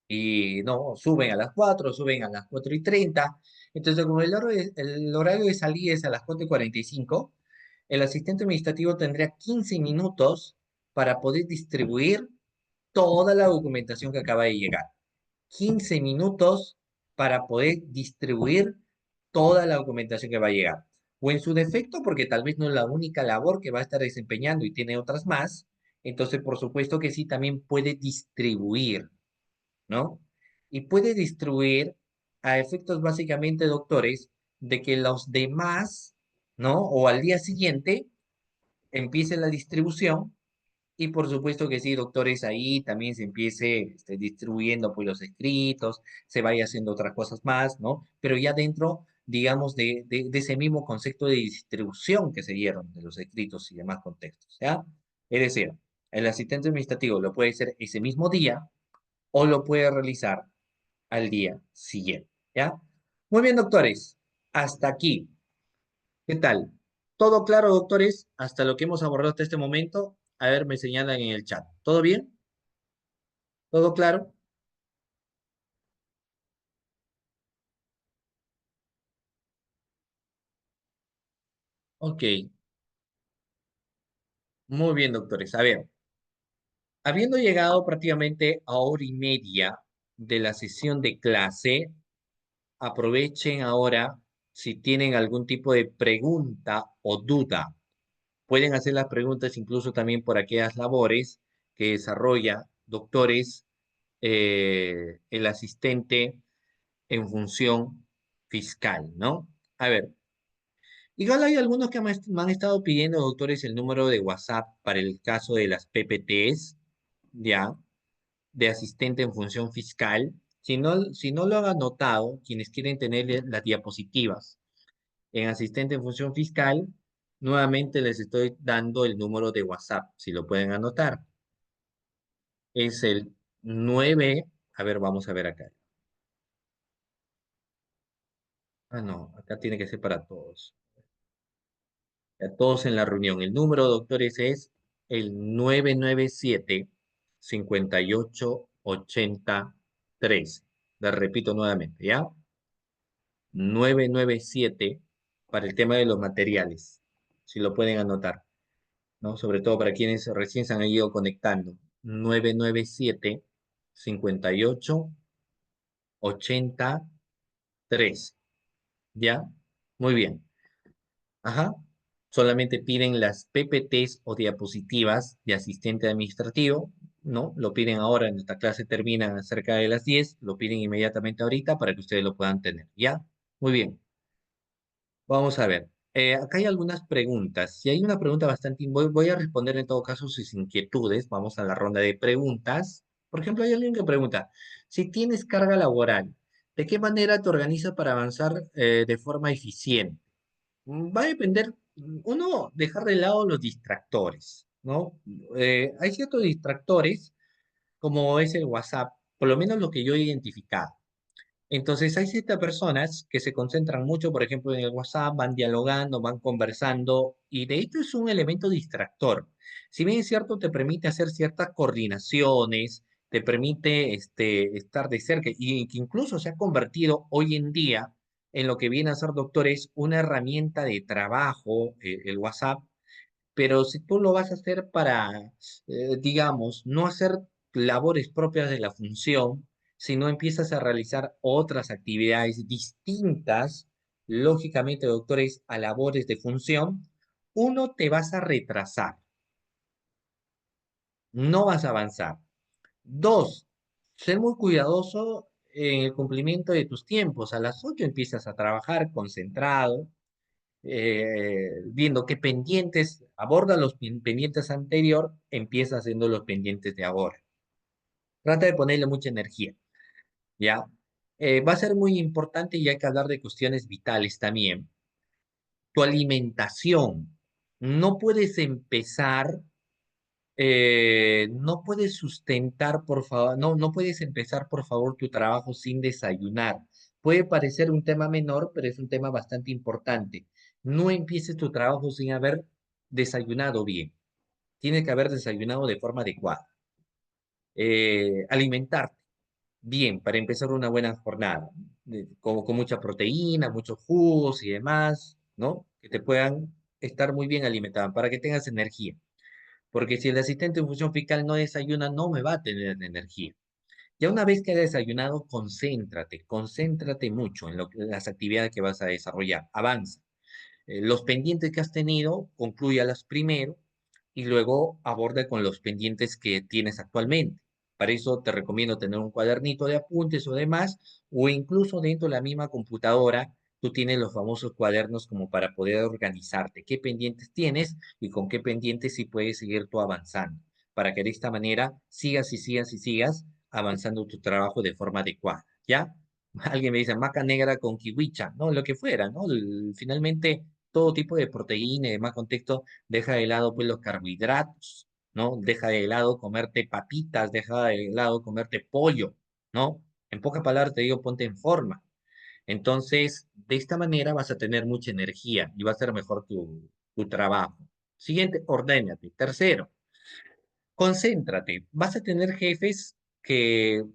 y no, suben a las 4, suben a las 4:30. Entonces, como el horario de salida es a las 4:45, el asistente administrativo tendría 15 minutos para poder distribuir toda la documentación que acaba de llegar. 15 minutos para poder distribuir toda la documentación que va a llegar. O en su defecto, porque tal vez no es la única labor que va a estar desempeñando y tiene otras más, entonces por supuesto que sí, también puede distribuir, ¿no? Y puede distribuir a efectos básicamente, doctores, de que los demás, ¿no? O al día siguiente empiece la distribución y por supuesto que sí, doctores, ahí también se empiece distribuyendo pues los escritos, se vaya haciendo otras cosas más, ¿no? Pero ya dentro, digamos, de ese mismo concepto de distribución que se dieron de los escritos y demás contextos, ¿ya? Es decir, el asistente administrativo lo puede hacer ese mismo día o lo puede realizar al día siguiente, ¿ya? Muy bien, doctores, hasta aquí. ¿Qué tal? ¿Todo claro, doctores? Hasta lo que hemos abordado hasta este momento. A ver, me señalan en el chat. ¿Todo bien? ¿Todo claro? Ok, muy bien, doctores. A ver, habiendo llegado prácticamente a hora y media de la sesión de clase, aprovechen ahora si tienen algún tipo de pregunta o duda. Pueden hacer las preguntas incluso también por aquellas labores que desarrolla, doctores, el asistente en función fiscal, ¿no? A ver, igual hay algunos que me han estado pidiendo, doctores, el número de WhatsApp para el caso de las PPTs, ya, de asistente en función fiscal. Si no lo han anotado, quienes quieren tener las diapositivas en asistente en función fiscal, nuevamente les estoy dando el número de WhatsApp, si lo pueden anotar. Es el 9. A ver, vamos a ver acá. Ah, no, acá tiene que ser para todos. A todos en la reunión. El número, doctores, es el 997-5880-13. Les repito nuevamente, ¿ya? 997 para el tema de los materiales, si lo pueden anotar, ¿no? Sobre todo para quienes recién se han ido conectando. 997-5880-13, ¿ya? Muy bien. Ajá. Solamente piden las PPTs o diapositivas de asistente administrativo, ¿no? Lo piden ahora, en esta clase termina cerca de las 10, lo piden inmediatamente ahorita para que ustedes lo puedan tener, ¿ya? Muy bien. Vamos a ver. Acá hay algunas preguntas. Si hay una pregunta bastante, voy a responder en todo caso sus inquietudes. Vamos a la ronda de preguntas. Por ejemplo, hay alguien que pregunta, si tienes carga laboral, ¿de qué manera te organizas para avanzar de forma eficiente? Va a depender, uno, dejar de lado los distractores, ¿no? Hay ciertos distractores, como es el WhatsApp, por lo menos lo que yo he identificado. Entonces, hay ciertas personas que se concentran mucho, por ejemplo, en el WhatsApp, van dialogando, van conversando, y de hecho es un elemento distractor. Si bien es cierto, te permite hacer ciertas coordinaciones, te permite estar de cerca, y que incluso se ha convertido hoy en día en lo que viene a ser, doctores, una herramienta de trabajo, el WhatsApp, pero si tú lo vas a hacer para, digamos, no hacer labores propias de la función, sino empiezas a realizar otras actividades distintas, lógicamente, doctores, a labores de función, uno, te vas a retrasar, no vas a avanzar. Dos, ser muy cuidadoso en el cumplimiento de tus tiempos. A las 8 empiezas a trabajar concentrado, viendo qué pendientes, aborda los pendientes anterior, empieza haciendo los pendientes de ahora. Trata de ponerle mucha energía, ¿ya? Va a ser muy importante y hay que hablar de cuestiones vitales también. Tu alimentación. No puedes empezar, no puedes sustentar, por favor, no puedes empezar, por favor, tu trabajo sin desayunar. Puede parecer un tema menor, pero es un tema bastante importante. No empieces tu trabajo sin haber desayunado bien. Tiene que haber desayunado de forma adecuada. Alimentarte bien para empezar una buena jornada, con mucha proteína, muchos jugos y demás, ¿no? Que te puedan estar muy bien alimentados para que tengas energía. Porque si el asistente en función fiscal no desayuna, no me va a tener energía. Ya una vez que haya desayunado, concéntrate mucho en las actividades que vas a desarrollar. Avanza. Los pendientes que has tenido, conclúyalas primero y luego aborda con los pendientes que tienes actualmente. Para eso te recomiendo tener un cuadernito de apuntes o demás, o incluso dentro de la misma computadora, tú tienes los famosos cuadernos como para poder organizarte qué pendientes tienes y con qué pendientes sí puedes seguir tú avanzando, para que de esta manera sigas y sigas y sigas avanzando tu trabajo de forma adecuada, ¿ya? Alguien me dice maca negra con kiwicha, ¿no? Lo que fuera, ¿no? Finalmente, todo tipo de proteína y demás contexto, deja de lado pues los carbohidratos, ¿no? Deja de lado comerte papitas, deja de lado comerte pollo, ¿no? En pocas palabras te digo, ponte en forma. Entonces, de esta manera vas a tener mucha energía y va a ser mejor tu trabajo. Siguiente, ordénate. Tercero, concéntrate. Vas a tener jefes que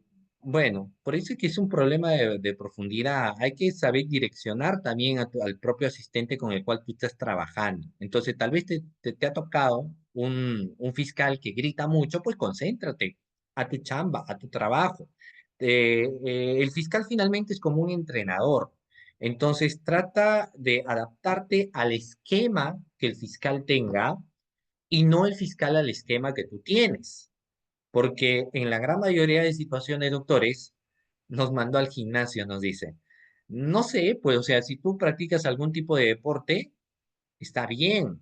Bueno, por eso es que es un problema de profundidad. Hay que saber direccionar también al propio asistente con el cual tú estás trabajando. Entonces, tal vez te ha tocado un fiscal que grita mucho, pues concéntrate a tu chamba, a tu trabajo. El fiscal finalmente es como un entrenador. Entonces, trata de adaptarte al esquema que el fiscal tenga y no el fiscal al esquema que tú tienes. Porque en la gran mayoría de situaciones, doctores, nos mandó al gimnasio, nos dice. No sé, pues, o sea, si tú practicas algún tipo de deporte, está bien.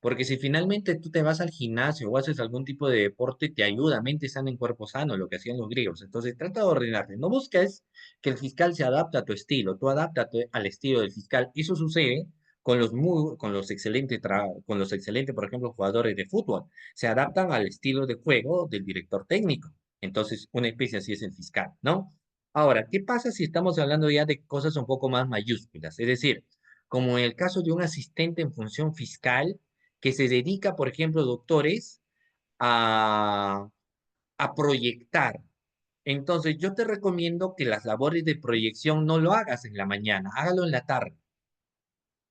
Porque si finalmente tú te vas al gimnasio o haces algún tipo de deporte, te ayuda, mente sana en cuerpo sano, lo que hacían los griegos. Entonces, trata de ordenarte. No busques que el fiscal se adapte a tu estilo, tú adáptate al estilo del fiscal. Eso sucede con los excelentes, por ejemplo, jugadores de fútbol. Se adaptan al estilo de juego del director técnico. Entonces, una especie así es el fiscal, ¿no? Ahora, ¿qué pasa si estamos hablando ya de cosas un poco más mayúsculas? Es decir, como en el caso de un asistente en función fiscal que se dedica, por ejemplo, doctores, a, a proyectar. Entonces, yo te recomiendo que las labores de proyección no lo hagas en la mañana, hágalo en la tarde.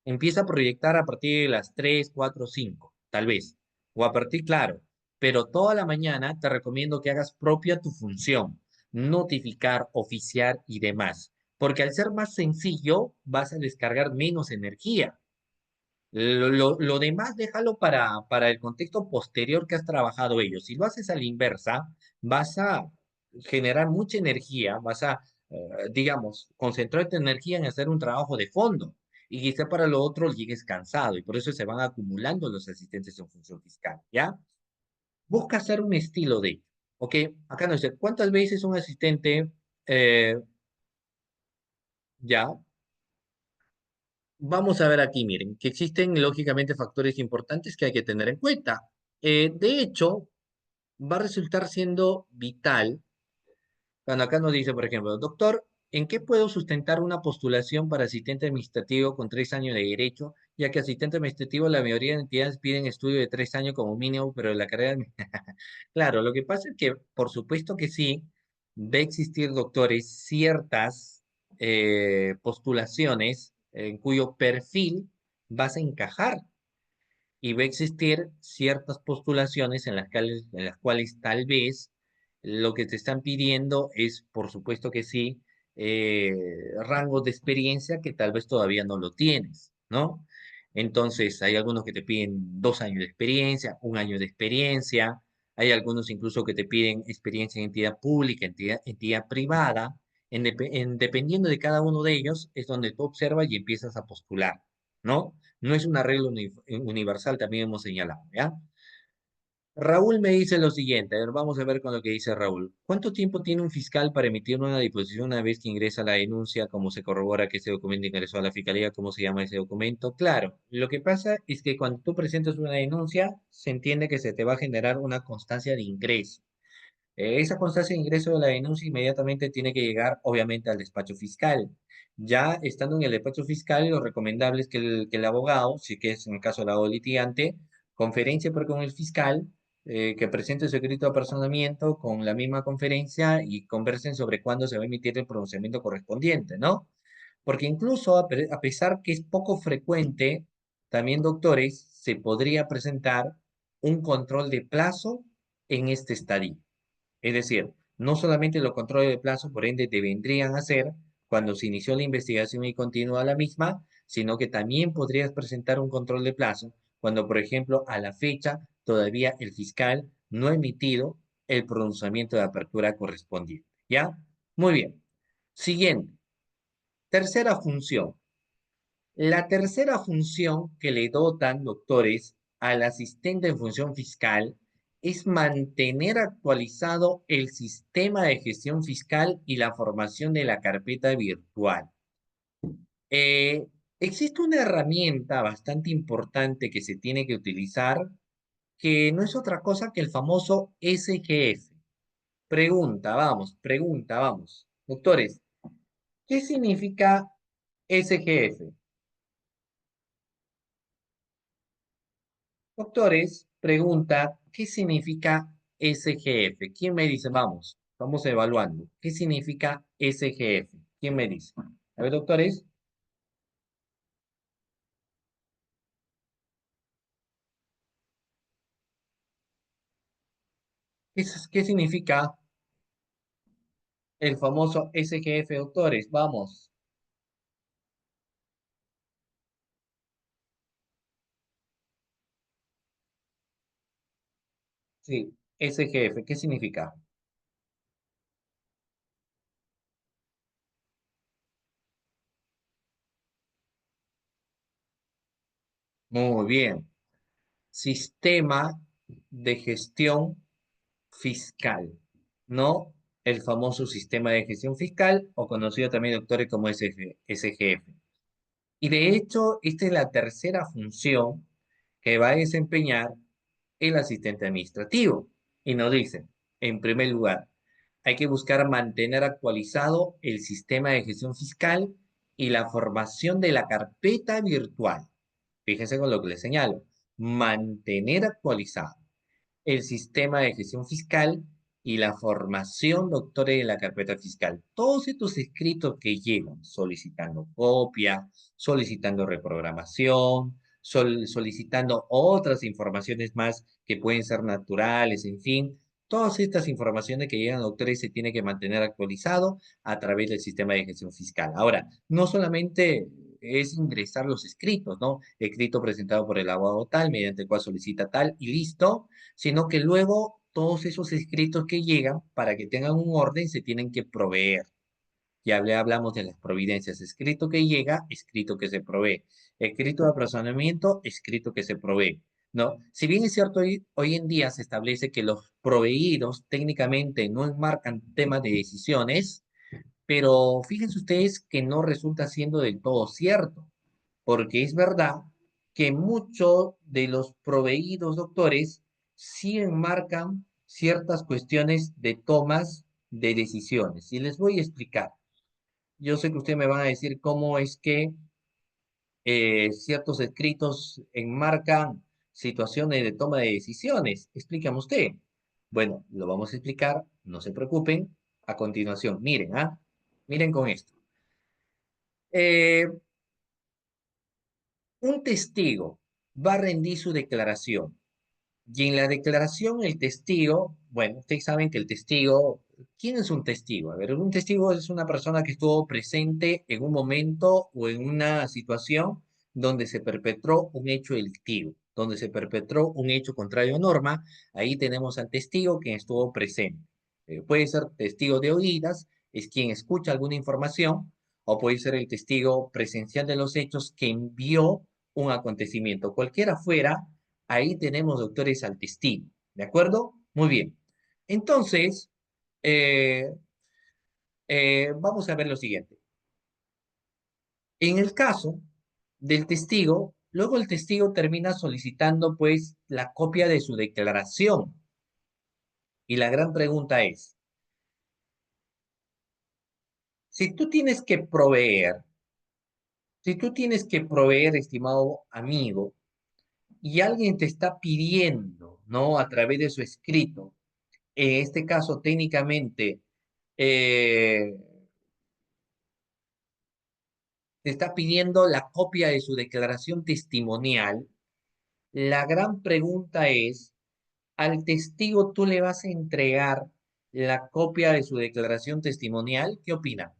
Empieza a proyectar a partir de las 3, 4, 5, tal vez. O a partir, claro. Pero toda la mañana te recomiendo que hagas propia tu función, notificar, oficiar y demás. Porque al ser más sencillo, vas a descargar menos energía. Lo demás déjalo para el contexto posterior que has trabajado ellos. Si lo haces a la inversa, vas a generar mucha energía, vas a, digamos, concentrar tu energía en hacer un trabajo de fondo. Y quizá para lo otro llegues cansado y por eso se van acumulando los asistentes en función fiscal, ¿ya? Busca hacer un estilo de ello, ¿ok? Acá nos dice, ¿cuántas veces un asistente, eh, ya? Vamos a ver aquí, miren, que existen lógicamente factores importantes que hay que tener en cuenta. De hecho, va a resultar siendo vital cuando acá nos dice, por ejemplo, doctor, ¿en qué puedo sustentar una postulación para asistente administrativo con 3 años de derecho? Ya que asistente administrativo, la mayoría de entidades piden estudio de 3 años como mínimo, pero la carrera... Claro, lo que pasa es que, por supuesto que sí, va a existir, doctores, ciertas postulaciones en cuyo perfil vas a encajar y va a existir ciertas postulaciones en las cuales tal vez lo que te están pidiendo es, por supuesto que sí, eh, rangos de experiencia que tal vez todavía no lo tienes, ¿no? Entonces, hay algunos que te piden 2 años de experiencia, 1 año de experiencia, hay algunos incluso que te piden experiencia en entidad pública, entidad privada, dependiendo de cada uno de ellos, es donde tú observas y empiezas a postular, ¿no? No es una regla universal, también hemos señalado, ¿ya? Raúl me dice lo siguiente, a ver, vamos a ver con lo que dice Raúl. ¿Cuánto tiempo tiene un fiscal para emitir una disposición una vez que ingresa la denuncia? ¿Cómo se corrobora que ese documento ingresó a la fiscalía? ¿Cómo se llama ese documento? Claro, lo que pasa es que cuando tú presentas una denuncia, se entiende que se te va a generar una constancia de ingreso. Esa constancia de ingreso de la denuncia inmediatamente tiene que llegar, obviamente, al despacho fiscal. Ya estando en el despacho fiscal, lo recomendable es que el abogado, si que es en el caso del abogado litigante, conferencia con el fiscal, que presente su escrito de apersonamiento con la misma conferencia y conversen sobre cuándo se va a emitir el pronunciamiento correspondiente, ¿no? Porque incluso a pesar que es poco frecuente, también, doctores, se podría presentar un control de plazo en este estadio. Es decir, no solamente los controles de plazo, por ende, te vendrían a hacer cuando se inició la investigación y continúa la misma, sino que también podrías presentar un control de plazo cuando, por ejemplo, a la fecha todavía el fiscal no ha emitido el pronunciamiento de apertura correspondiente. ¿Ya? Muy bien. Siguiente. Tercera función. La tercera función que le dotan, doctores, al asistente en función fiscal es mantener actualizado el sistema de gestión fiscal y la formación de la carpeta virtual. Eh, Existe una herramienta bastante importante que se tiene que utilizar, que no es otra cosa que el famoso SGF. Pregunta, vamos. Doctores, ¿qué significa SGF? Doctores, pregunta, ¿qué significa SGF? ¿Quién me dice? Vamos. Estamos evaluando. ¿Qué significa SGF? ¿Quién me dice? A ver, doctores, ¿qué significa el famoso SGF, doctores? Vamos. Sí, SGF, ¿qué significa? Muy bien. Sistema de gestión fiscal, ¿no? El famoso sistema de gestión fiscal, o conocido también, doctores, como SGF. Y de hecho, esta es la tercera función que va a desempeñar el asistente administrativo. Y nos dice, en primer lugar, hay que buscar mantener actualizado el sistema de gestión fiscal y la formación de la carpeta virtual. Fíjense con lo que les señalo. Mantener actualizado el sistema de gestión fiscal y la formación, doctores, de la carpeta fiscal. Todos estos escritos que llegan solicitando copia, solicitando reprogramación, solicitando otras informaciones más que pueden ser naturales, en fin. Todas estas informaciones que llegan, doctores, se tiene que mantener actualizado a través del sistema de gestión fiscal. Ahora, no solamente es ingresar los escritos, ¿no? Escrito presentado por el abogado tal, mediante el cual solicita tal y listo, sino que luego todos esos escritos que llegan, para que tengan un orden, se tienen que proveer. Ya hablamos de las providencias, escrito que llega, escrito que se provee, escrito de apersonamiento, escrito que se provee, ¿no? Si bien es cierto, hoy en día se establece que los proveídos técnicamente no enmarcan temas de decisiones, pero fíjense ustedes que no resulta siendo del todo cierto, porque es verdad que muchos de los proveídos, doctores, sí enmarcan ciertas cuestiones de tomas de decisiones. Y les voy a explicar. Yo sé que ustedes me van a decir cómo es que ciertos escritos enmarcan situaciones de toma de decisiones. Explícame usted. Bueno, lo vamos a explicar, no se preocupen. A continuación, miren, ¿ah? Miren con esto. Eh, un testigo va a rendir su declaración. Y en la declaración, el testigo, bueno, ustedes saben que el testigo, ¿quién es un testigo? A ver, un testigo es una persona que estuvo presente en un momento o en una situación donde se perpetró un hecho delictivo, donde se perpetró un hecho contrario a norma. Ahí tenemos al testigo que estuvo presente. Puede ser testigo de oídas, es quien escucha alguna información, o puede ser el testigo presencial de los hechos que envió un acontecimiento. Cualquiera fuera, ahí tenemos, doctores, al testigo. ¿De acuerdo? Muy bien. Entonces, eh, vamos a ver lo siguiente. En el caso del testigo, luego el testigo termina solicitando pues la copia de su declaración. Y la gran pregunta es, si tú tienes que proveer, si tú tienes que proveer, estimado amigo, y alguien te está pidiendo, ¿no? A través de su escrito, en este caso técnicamente, eh, te está pidiendo la copia de su declaración testimonial, la gran pregunta es, ¿al testigo tú le vas a entregar la copia de su declaración testimonial? ¿Qué opina?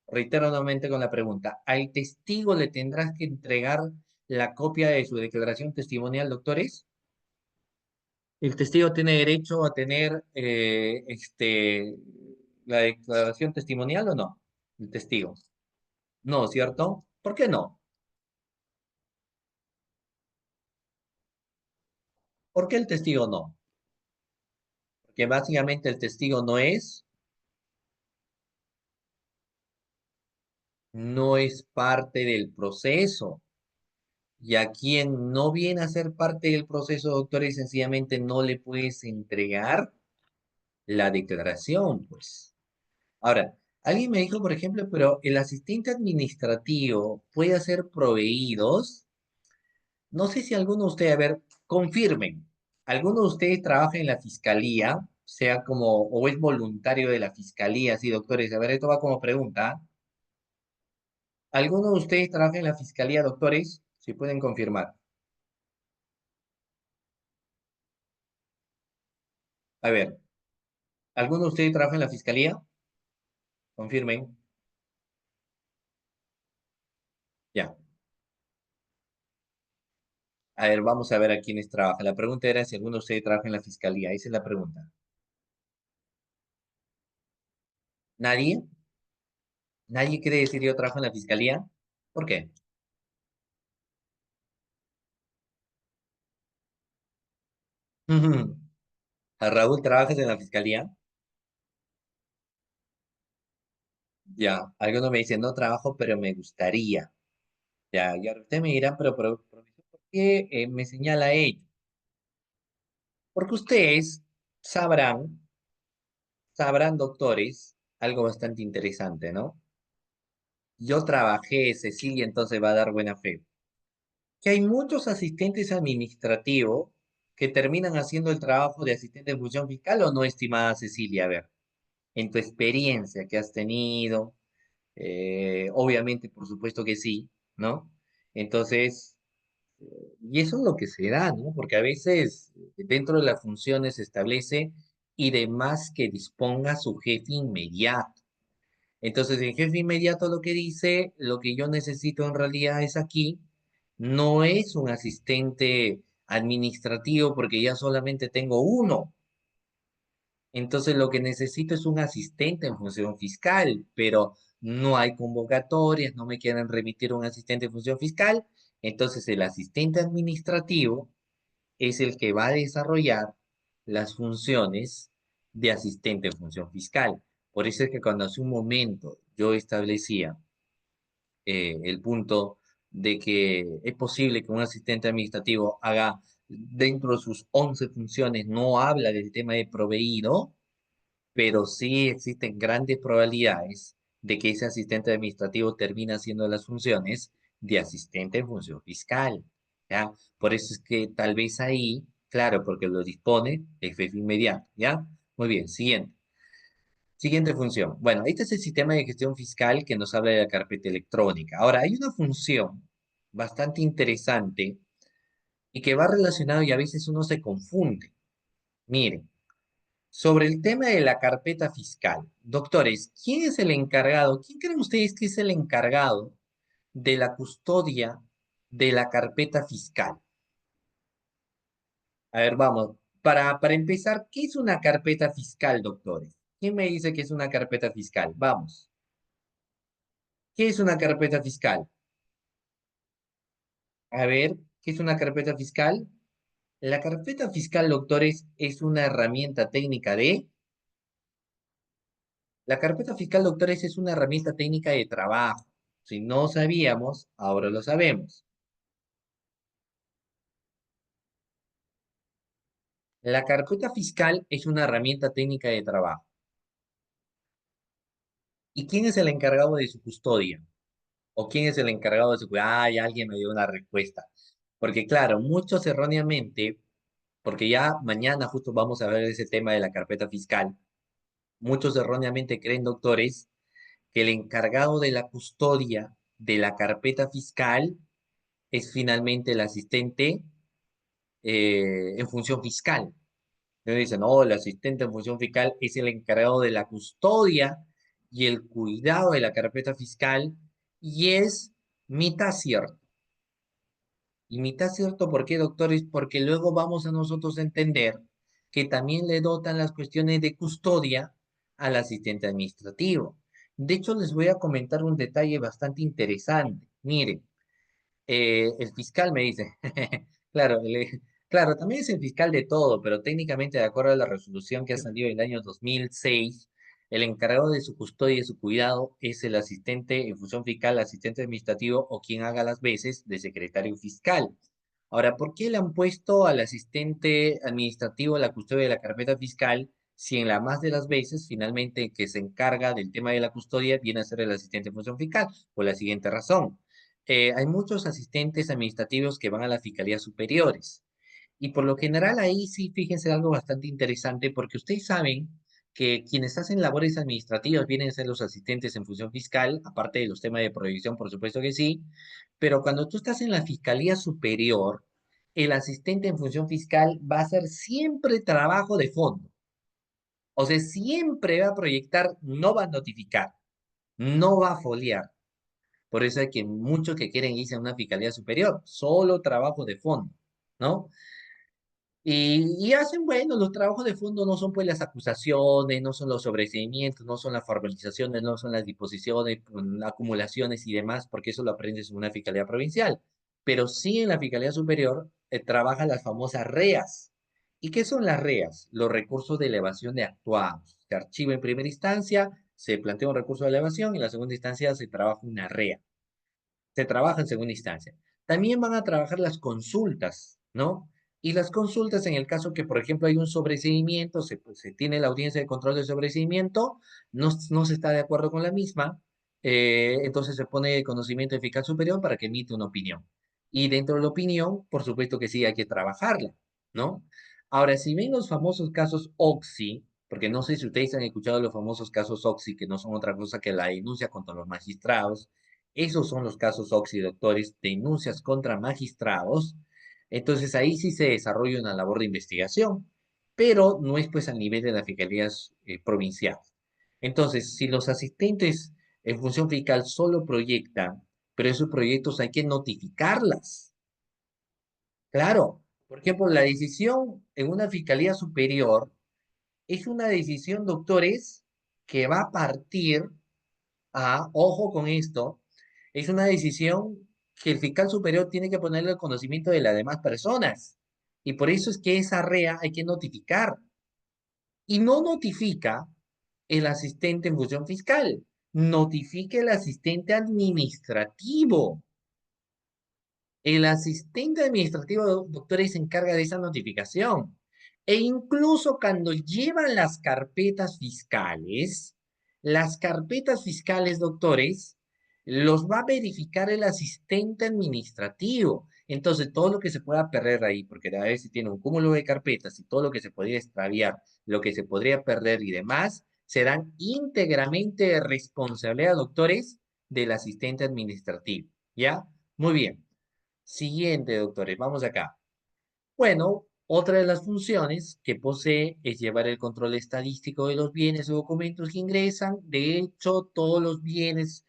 Reitero nuevamente con la pregunta, ¿al testigo le tendrás que entregar la copia de su declaración testimonial, doctores? ¿El testigo tiene derecho a tener la declaración testimonial o no? El testigo. No, ¿cierto? ¿Por qué no? ¿Por qué el testigo no? Porque básicamente el testigo no es parte del proceso. Y a quien no viene a ser parte del proceso, doctor, y sencillamente no le puedes entregar la declaración, pues. Ahora, alguien me dijo, por ejemplo, pero el asistente administrativo puede hacer proveídos. No sé si alguno de ustedes, a ver, confirmen. ¿Alguno de ustedes trabaja en la fiscalía? sea como, o es voluntario de la fiscalía, sí, doctores. A ver, esto va como pregunta. ¿Ah? ¿Alguno de ustedes trabaja en la fiscalía, doctores? Si pueden confirmar. A ver, ¿alguno de ustedes trabaja en la fiscalía? Confirmen. Ya. A ver, vamos a ver a quiénes trabajan. La pregunta era si alguno de ustedes trabaja en la fiscalía. Esa es la pregunta. ¿Nadie? ¿Nadie quiere decir yo trabajo en la fiscalía? ¿Por qué? ¿A Raúl trabajas en la fiscalía? Ya. Alguno me dice, no trabajo, pero me gustaría. Ya, y ahora usted me dirá, pero, profesor, ¿por qué me señala ello? Porque ustedes sabrán, sabrán, doctores, algo bastante interesante, ¿no? Yo trabajé, Cecilia, entonces va a dar buena fe. Que hay muchos asistentes administrativos que terminan haciendo el trabajo de asistente de función fiscal o no, estimada Cecilia. A ver, en tu experiencia que has tenido, obviamente, por supuesto que sí, ¿no? Entonces, y eso es lo que se da, ¿no? Porque a veces dentro de las funciones se establece y demás que disponga su jefe inmediato. Entonces, el jefe inmediato lo que dice, lo que yo necesito en realidad es aquí, no es un asistente administrativo porque ya solamente tengo uno. Entonces, lo que necesito es un asistente en función fiscal, pero no hay convocatorias, no me quieren remitir un asistente en función fiscal. Entonces, el asistente administrativo es el que va a desarrollar las funciones de asistente en función fiscal. Por eso es que cuando hace un momento yo establecía el punto de que es posible que un asistente administrativo haga dentro de sus 11 funciones, no habla del tema de proveído, pero sí existen grandes probabilidades de que ese asistente administrativo termine haciendo las funciones de asistente en función fiscal, ¿ya? Por eso es que tal vez ahí, claro, porque lo dispone el jefe inmediato, ¿ya? Muy bien, siguiente. Siguiente función. Bueno, este es el sistema de gestión fiscal que nos habla de la carpeta electrónica. Ahora, hay una función bastante interesante y que va relacionado y a veces uno se confunde. Miren. Sobre el tema de la carpeta fiscal, doctores, ¿quién es el encargado? ¿Quién creen ustedes que es el encargado de la custodia de la carpeta fiscal? A ver, vamos. Para empezar, ¿qué es una carpeta fiscal, doctores? ¿Quién me dice que es una carpeta fiscal? Vamos. ¿Qué es una carpeta fiscal? A ver, ¿qué es una carpeta fiscal? La carpeta fiscal, doctores, es una herramienta técnica de... La carpeta fiscal, doctores, es una herramienta técnica de trabajo. Si no sabíamos, ahora lo sabemos. La carpeta fiscal es una herramienta técnica de trabajo. ¿Y quién es el encargado de su custodia? ¿O quién es el encargado de su cuidado? Ay, alguien me dio una respuesta. Porque claro, muchos erróneamente, porque ya mañana justo vamos a ver ese tema de la carpeta fiscal, muchos erróneamente creen, doctores, que el encargado de la custodia de la carpeta fiscal es finalmente el asistente en función fiscal. Entonces dicen, no, el asistente en función fiscal es el encargado de la custodia y el cuidado de la carpeta fiscal y es mitad cierto. Y mitad cierto, ¿por qué, doctores? Porque luego vamos a nosotros a entender que también le dotan las cuestiones de custodia al asistente administrativo. De hecho, les voy a comentar un detalle bastante interesante. Miren, el fiscal me dice, claro, claro, también es el fiscal de todo, pero técnicamente, de acuerdo a la resolución que ha salido en el año 2006, el encargado de su custodia y su cuidado es el asistente en función fiscal, asistente administrativo o quien haga las veces de secretario fiscal. Ahora, ¿por qué le han puesto al asistente administrativo la custodia de la carpeta fiscal si en la más de las veces, finalmente, el que se encarga del tema de la custodia viene a ser el asistente en función fiscal? Por la siguiente razón. Hay muchos asistentes administrativos que van a las fiscalías superiores Y por lo general ahí sí, fíjense algo bastante interesante, porque ustedes saben que quienes hacen labores administrativas vienen a ser los asistentes en función fiscal, aparte de los temas de proyección, por supuesto que sí, pero cuando tú estás en la Fiscalía Superior, el asistente en función fiscal va a hacer siempre trabajo de fondo. O sea, siempre va a proyectar, no va a notificar, no va a foliar. Por eso hay que muchos que quieren irse a una Fiscalía Superior, solo trabajo de fondo, ¿no? Y hacen, bueno, los trabajos de fondo no son pues las acusaciones, no son los sobreseimientos, no son las formalizaciones, no son las disposiciones, acumulaciones y demás, porque eso lo aprendes en una fiscalía provincial. Pero sí en la fiscalía superior trabajan las famosas REAs. ¿Y qué son las REAs? Los recursos de elevación de actuados. Se archiva en primera instancia, se plantea un recurso de elevación y en la segunda instancia se trabaja una REA, se trabaja en segunda instancia. También van a trabajar las consultas, ¿no? Y las consultas en el caso que, por ejemplo, hay un sobreseimiento, se tiene la audiencia de control del sobreseimiento, no se está de acuerdo con la misma, entonces se pone el conocimiento eficaz superior para que emite una opinión. Y dentro de la opinión, por supuesto que sí, hay que trabajarla, ¿no? Ahora, si ven los famosos casos Oxy, porque no sé si ustedes han escuchado los famosos casos Oxy, que no son otra cosa que la denuncia contra los magistrados, esos son los casos oxidoctores, denuncias contra magistrados. Entonces ahí sí se desarrolla una labor de investigación, pero no es pues a nivel de las fiscalías provinciales. Entonces, si los asistentes en función fiscal solo proyectan, pero esos proyectos hay que notificarlas. Claro, por ejemplo, la decisión en una fiscalía superior es una decisión, doctores, que va a partir ojo con esto, es una decisión que el fiscal superior tiene que ponerle al conocimiento de las demás personas. Y por eso es que esa REA hay que notificar. Y no notifica el asistente en función fiscal, notifica el asistente administrativo. El asistente administrativo, doctores, se encarga de esa notificación. E incluso cuando llevan las carpetas fiscales, doctores, los va a verificar el asistente administrativo. Entonces, todo lo que se pueda perder ahí, porque a veces tiene un cúmulo de carpetas y todo lo que se podría extraviar, lo que se podría perder y demás, serán íntegramente responsabilidad, doctores, del asistente administrativo. ¿Ya? Muy bien. Siguiente, doctores, vamos acá. Bueno, otra de las funciones que posee es llevar el control estadístico de los bienes o documentos que ingresan. De hecho, todos los bienes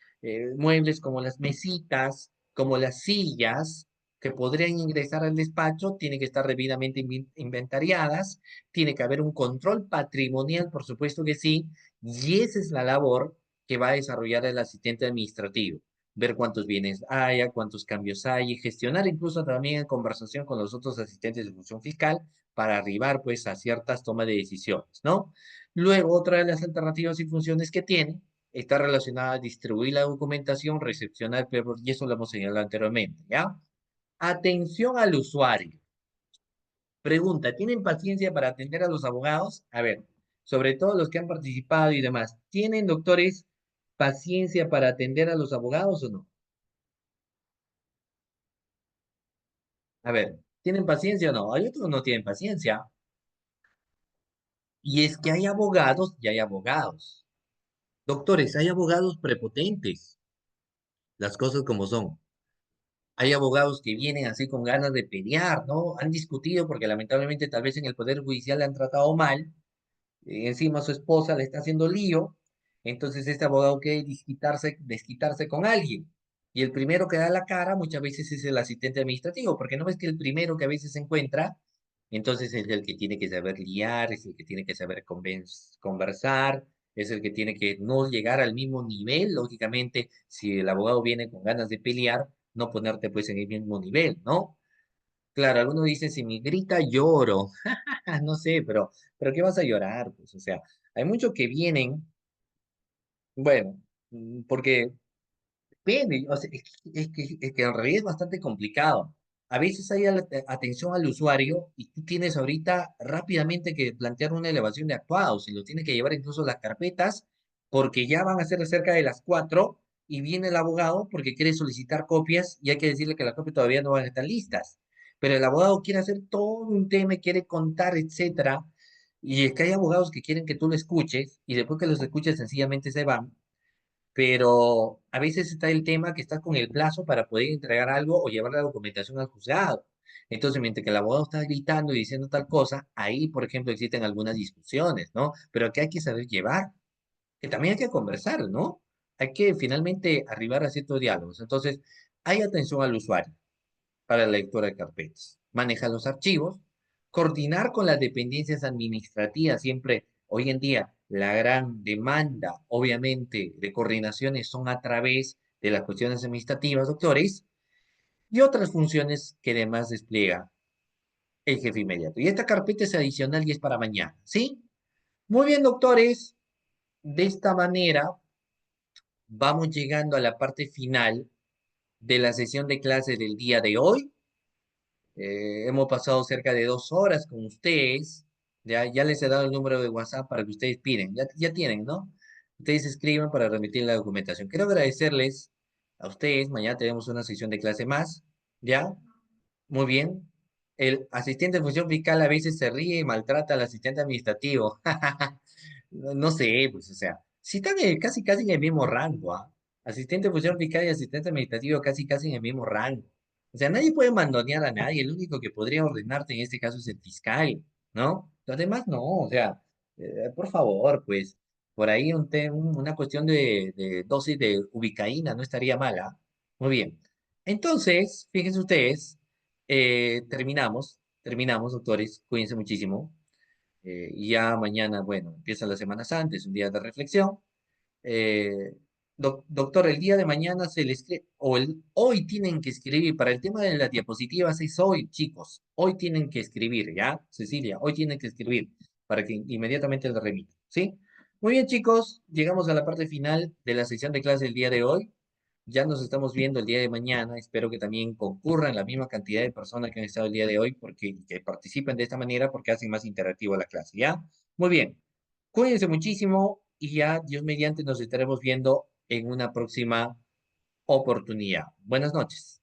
muebles como las mesitas, como las sillas que podrían ingresar al despacho, tienen que estar debidamente inventariadas. Tiene que haber un control patrimonial, por supuesto que sí, y esa es la labor que va a desarrollar el asistente administrativo, ver cuántos bienes haya, cuántos cambios hay, y gestionar incluso también en conversación con los otros asistentes de función fiscal para arribar pues a ciertas tomas de decisiones, ¿no? Luego, otra de las alternativas y funciones que tiene está relacionada a distribuir la documentación, recepcionar, y eso lo hemos señalado anteriormente, ¿ya? Atención al usuario. Pregunta, ¿tienen paciencia para atender a los abogados? A ver, sobre todo los que han participado y demás, ¿tienen, doctores, paciencia para atender a los abogados o no? A ver, ¿tienen paciencia o no? Hay otros que no tienen paciencia. Y es que hay abogados y hay abogados. Doctores, hay abogados prepotentes, las cosas como son. Hay abogados que vienen así con ganas de pelear, ¿no? Han discutido porque lamentablemente tal vez en el Poder Judicial le han tratado mal, encima su esposa le está haciendo lío, entonces este abogado quiere desquitarse con alguien. Y el primero que da la cara muchas veces es el asistente administrativo, porque no ves que el primero que a veces se encuentra, entonces es el que tiene que saber liar, es el que tiene que saber conversar, es el que tiene que no llegar al mismo nivel, lógicamente, si el abogado viene con ganas de pelear, no ponerte pues en el mismo nivel, ¿no? Claro, algunos dicen, si me grita lloro. No sé, pero ¿qué vas a llorar? Pues, o sea, hay muchos que vienen, bueno, porque depende, o sea, es que en realidad es bastante complicado. A veces hay atención al usuario y tú tienes ahorita rápidamente que plantear una elevación de actuados y lo tienes que llevar incluso las carpetas porque ya van a ser cerca de las 4 y viene el abogado porque quiere solicitar copias y hay que decirle que las copias todavía no van a estar listas. pero el abogado quiere hacer todo un tema, y quiere contar, etcétera, y es que hay abogados que quieren que tú lo escuches y después que los escuches sencillamente se van, pero a veces está el tema que estás con el plazo para poder entregar algo o llevar la documentación al juzgado. Entonces, mientras que el abogado está gritando y diciendo tal cosa, ahí, por ejemplo, existen algunas discusiones, ¿no? Pero que hay que saber llevar, que también hay que conversar, ¿no? Hay que finalmente arribar a ciertos diálogos. Entonces, hay atención al usuario para la lectura de carpetas, manejar los archivos, coordinar con las dependencias administrativas. Siempre, hoy en día, la gran demanda, obviamente, de coordinaciones son a través de las cuestiones administrativas, doctores, y otras funciones que además despliega el jefe inmediato. Y esta carpeta es adicional y es para mañana, ¿sí? Muy bien, doctores. De esta manera, vamos llegando a la parte final de la sesión de clase del día de hoy. Hemos pasado cerca de 2 horas con ustedes. Ya les he dado el número de WhatsApp para que ustedes piden. Ya tienen, ¿no? Ustedes escriban para remitir la documentación. Quiero agradecerles a ustedes. Mañana tenemos una sesión de clase más. ¿Ya? Muy bien. El asistente de función fiscal a veces se ríe y maltrata al asistente administrativo. No sé, pues, o sea, si están casi, casi en el mismo rango, ¿ah? Asistente de función fiscal y asistente administrativo casi, casi en el mismo rango. O sea, nadie puede mandonear a nadie, el único que podría ordenarte en este caso es el fiscal, ¿no? Los demás no, o sea, por favor, pues, por ahí una cuestión de dosis de ubicaína no estaría mala. Muy bien. Entonces, fíjense ustedes, terminamos, doctores, cuídense muchísimo. Y ya mañana, bueno, empieza la Semana Santa, es un día de reflexión. Eh, doctor, el día de mañana se les escribe, hoy tienen que escribir, para el tema de las diapositivas es hoy, chicos, hoy tienen que escribir, ¿ya? Cecilia, hoy tienen que escribir para que inmediatamente lo remita, ¿sí? Muy bien, chicos, llegamos a la parte final de la sesión de clase del día de hoy. Ya nos estamos viendo el día de mañana. Espero que también concurran la misma cantidad de personas que han estado el día de hoy, porque que participen de esta manera porque hacen más interactivo la clase, ¿ya? Muy bien. Cuídense muchísimo y ya, Dios mediante, nos estaremos viendo en una próxima oportunidad. Buenas noches.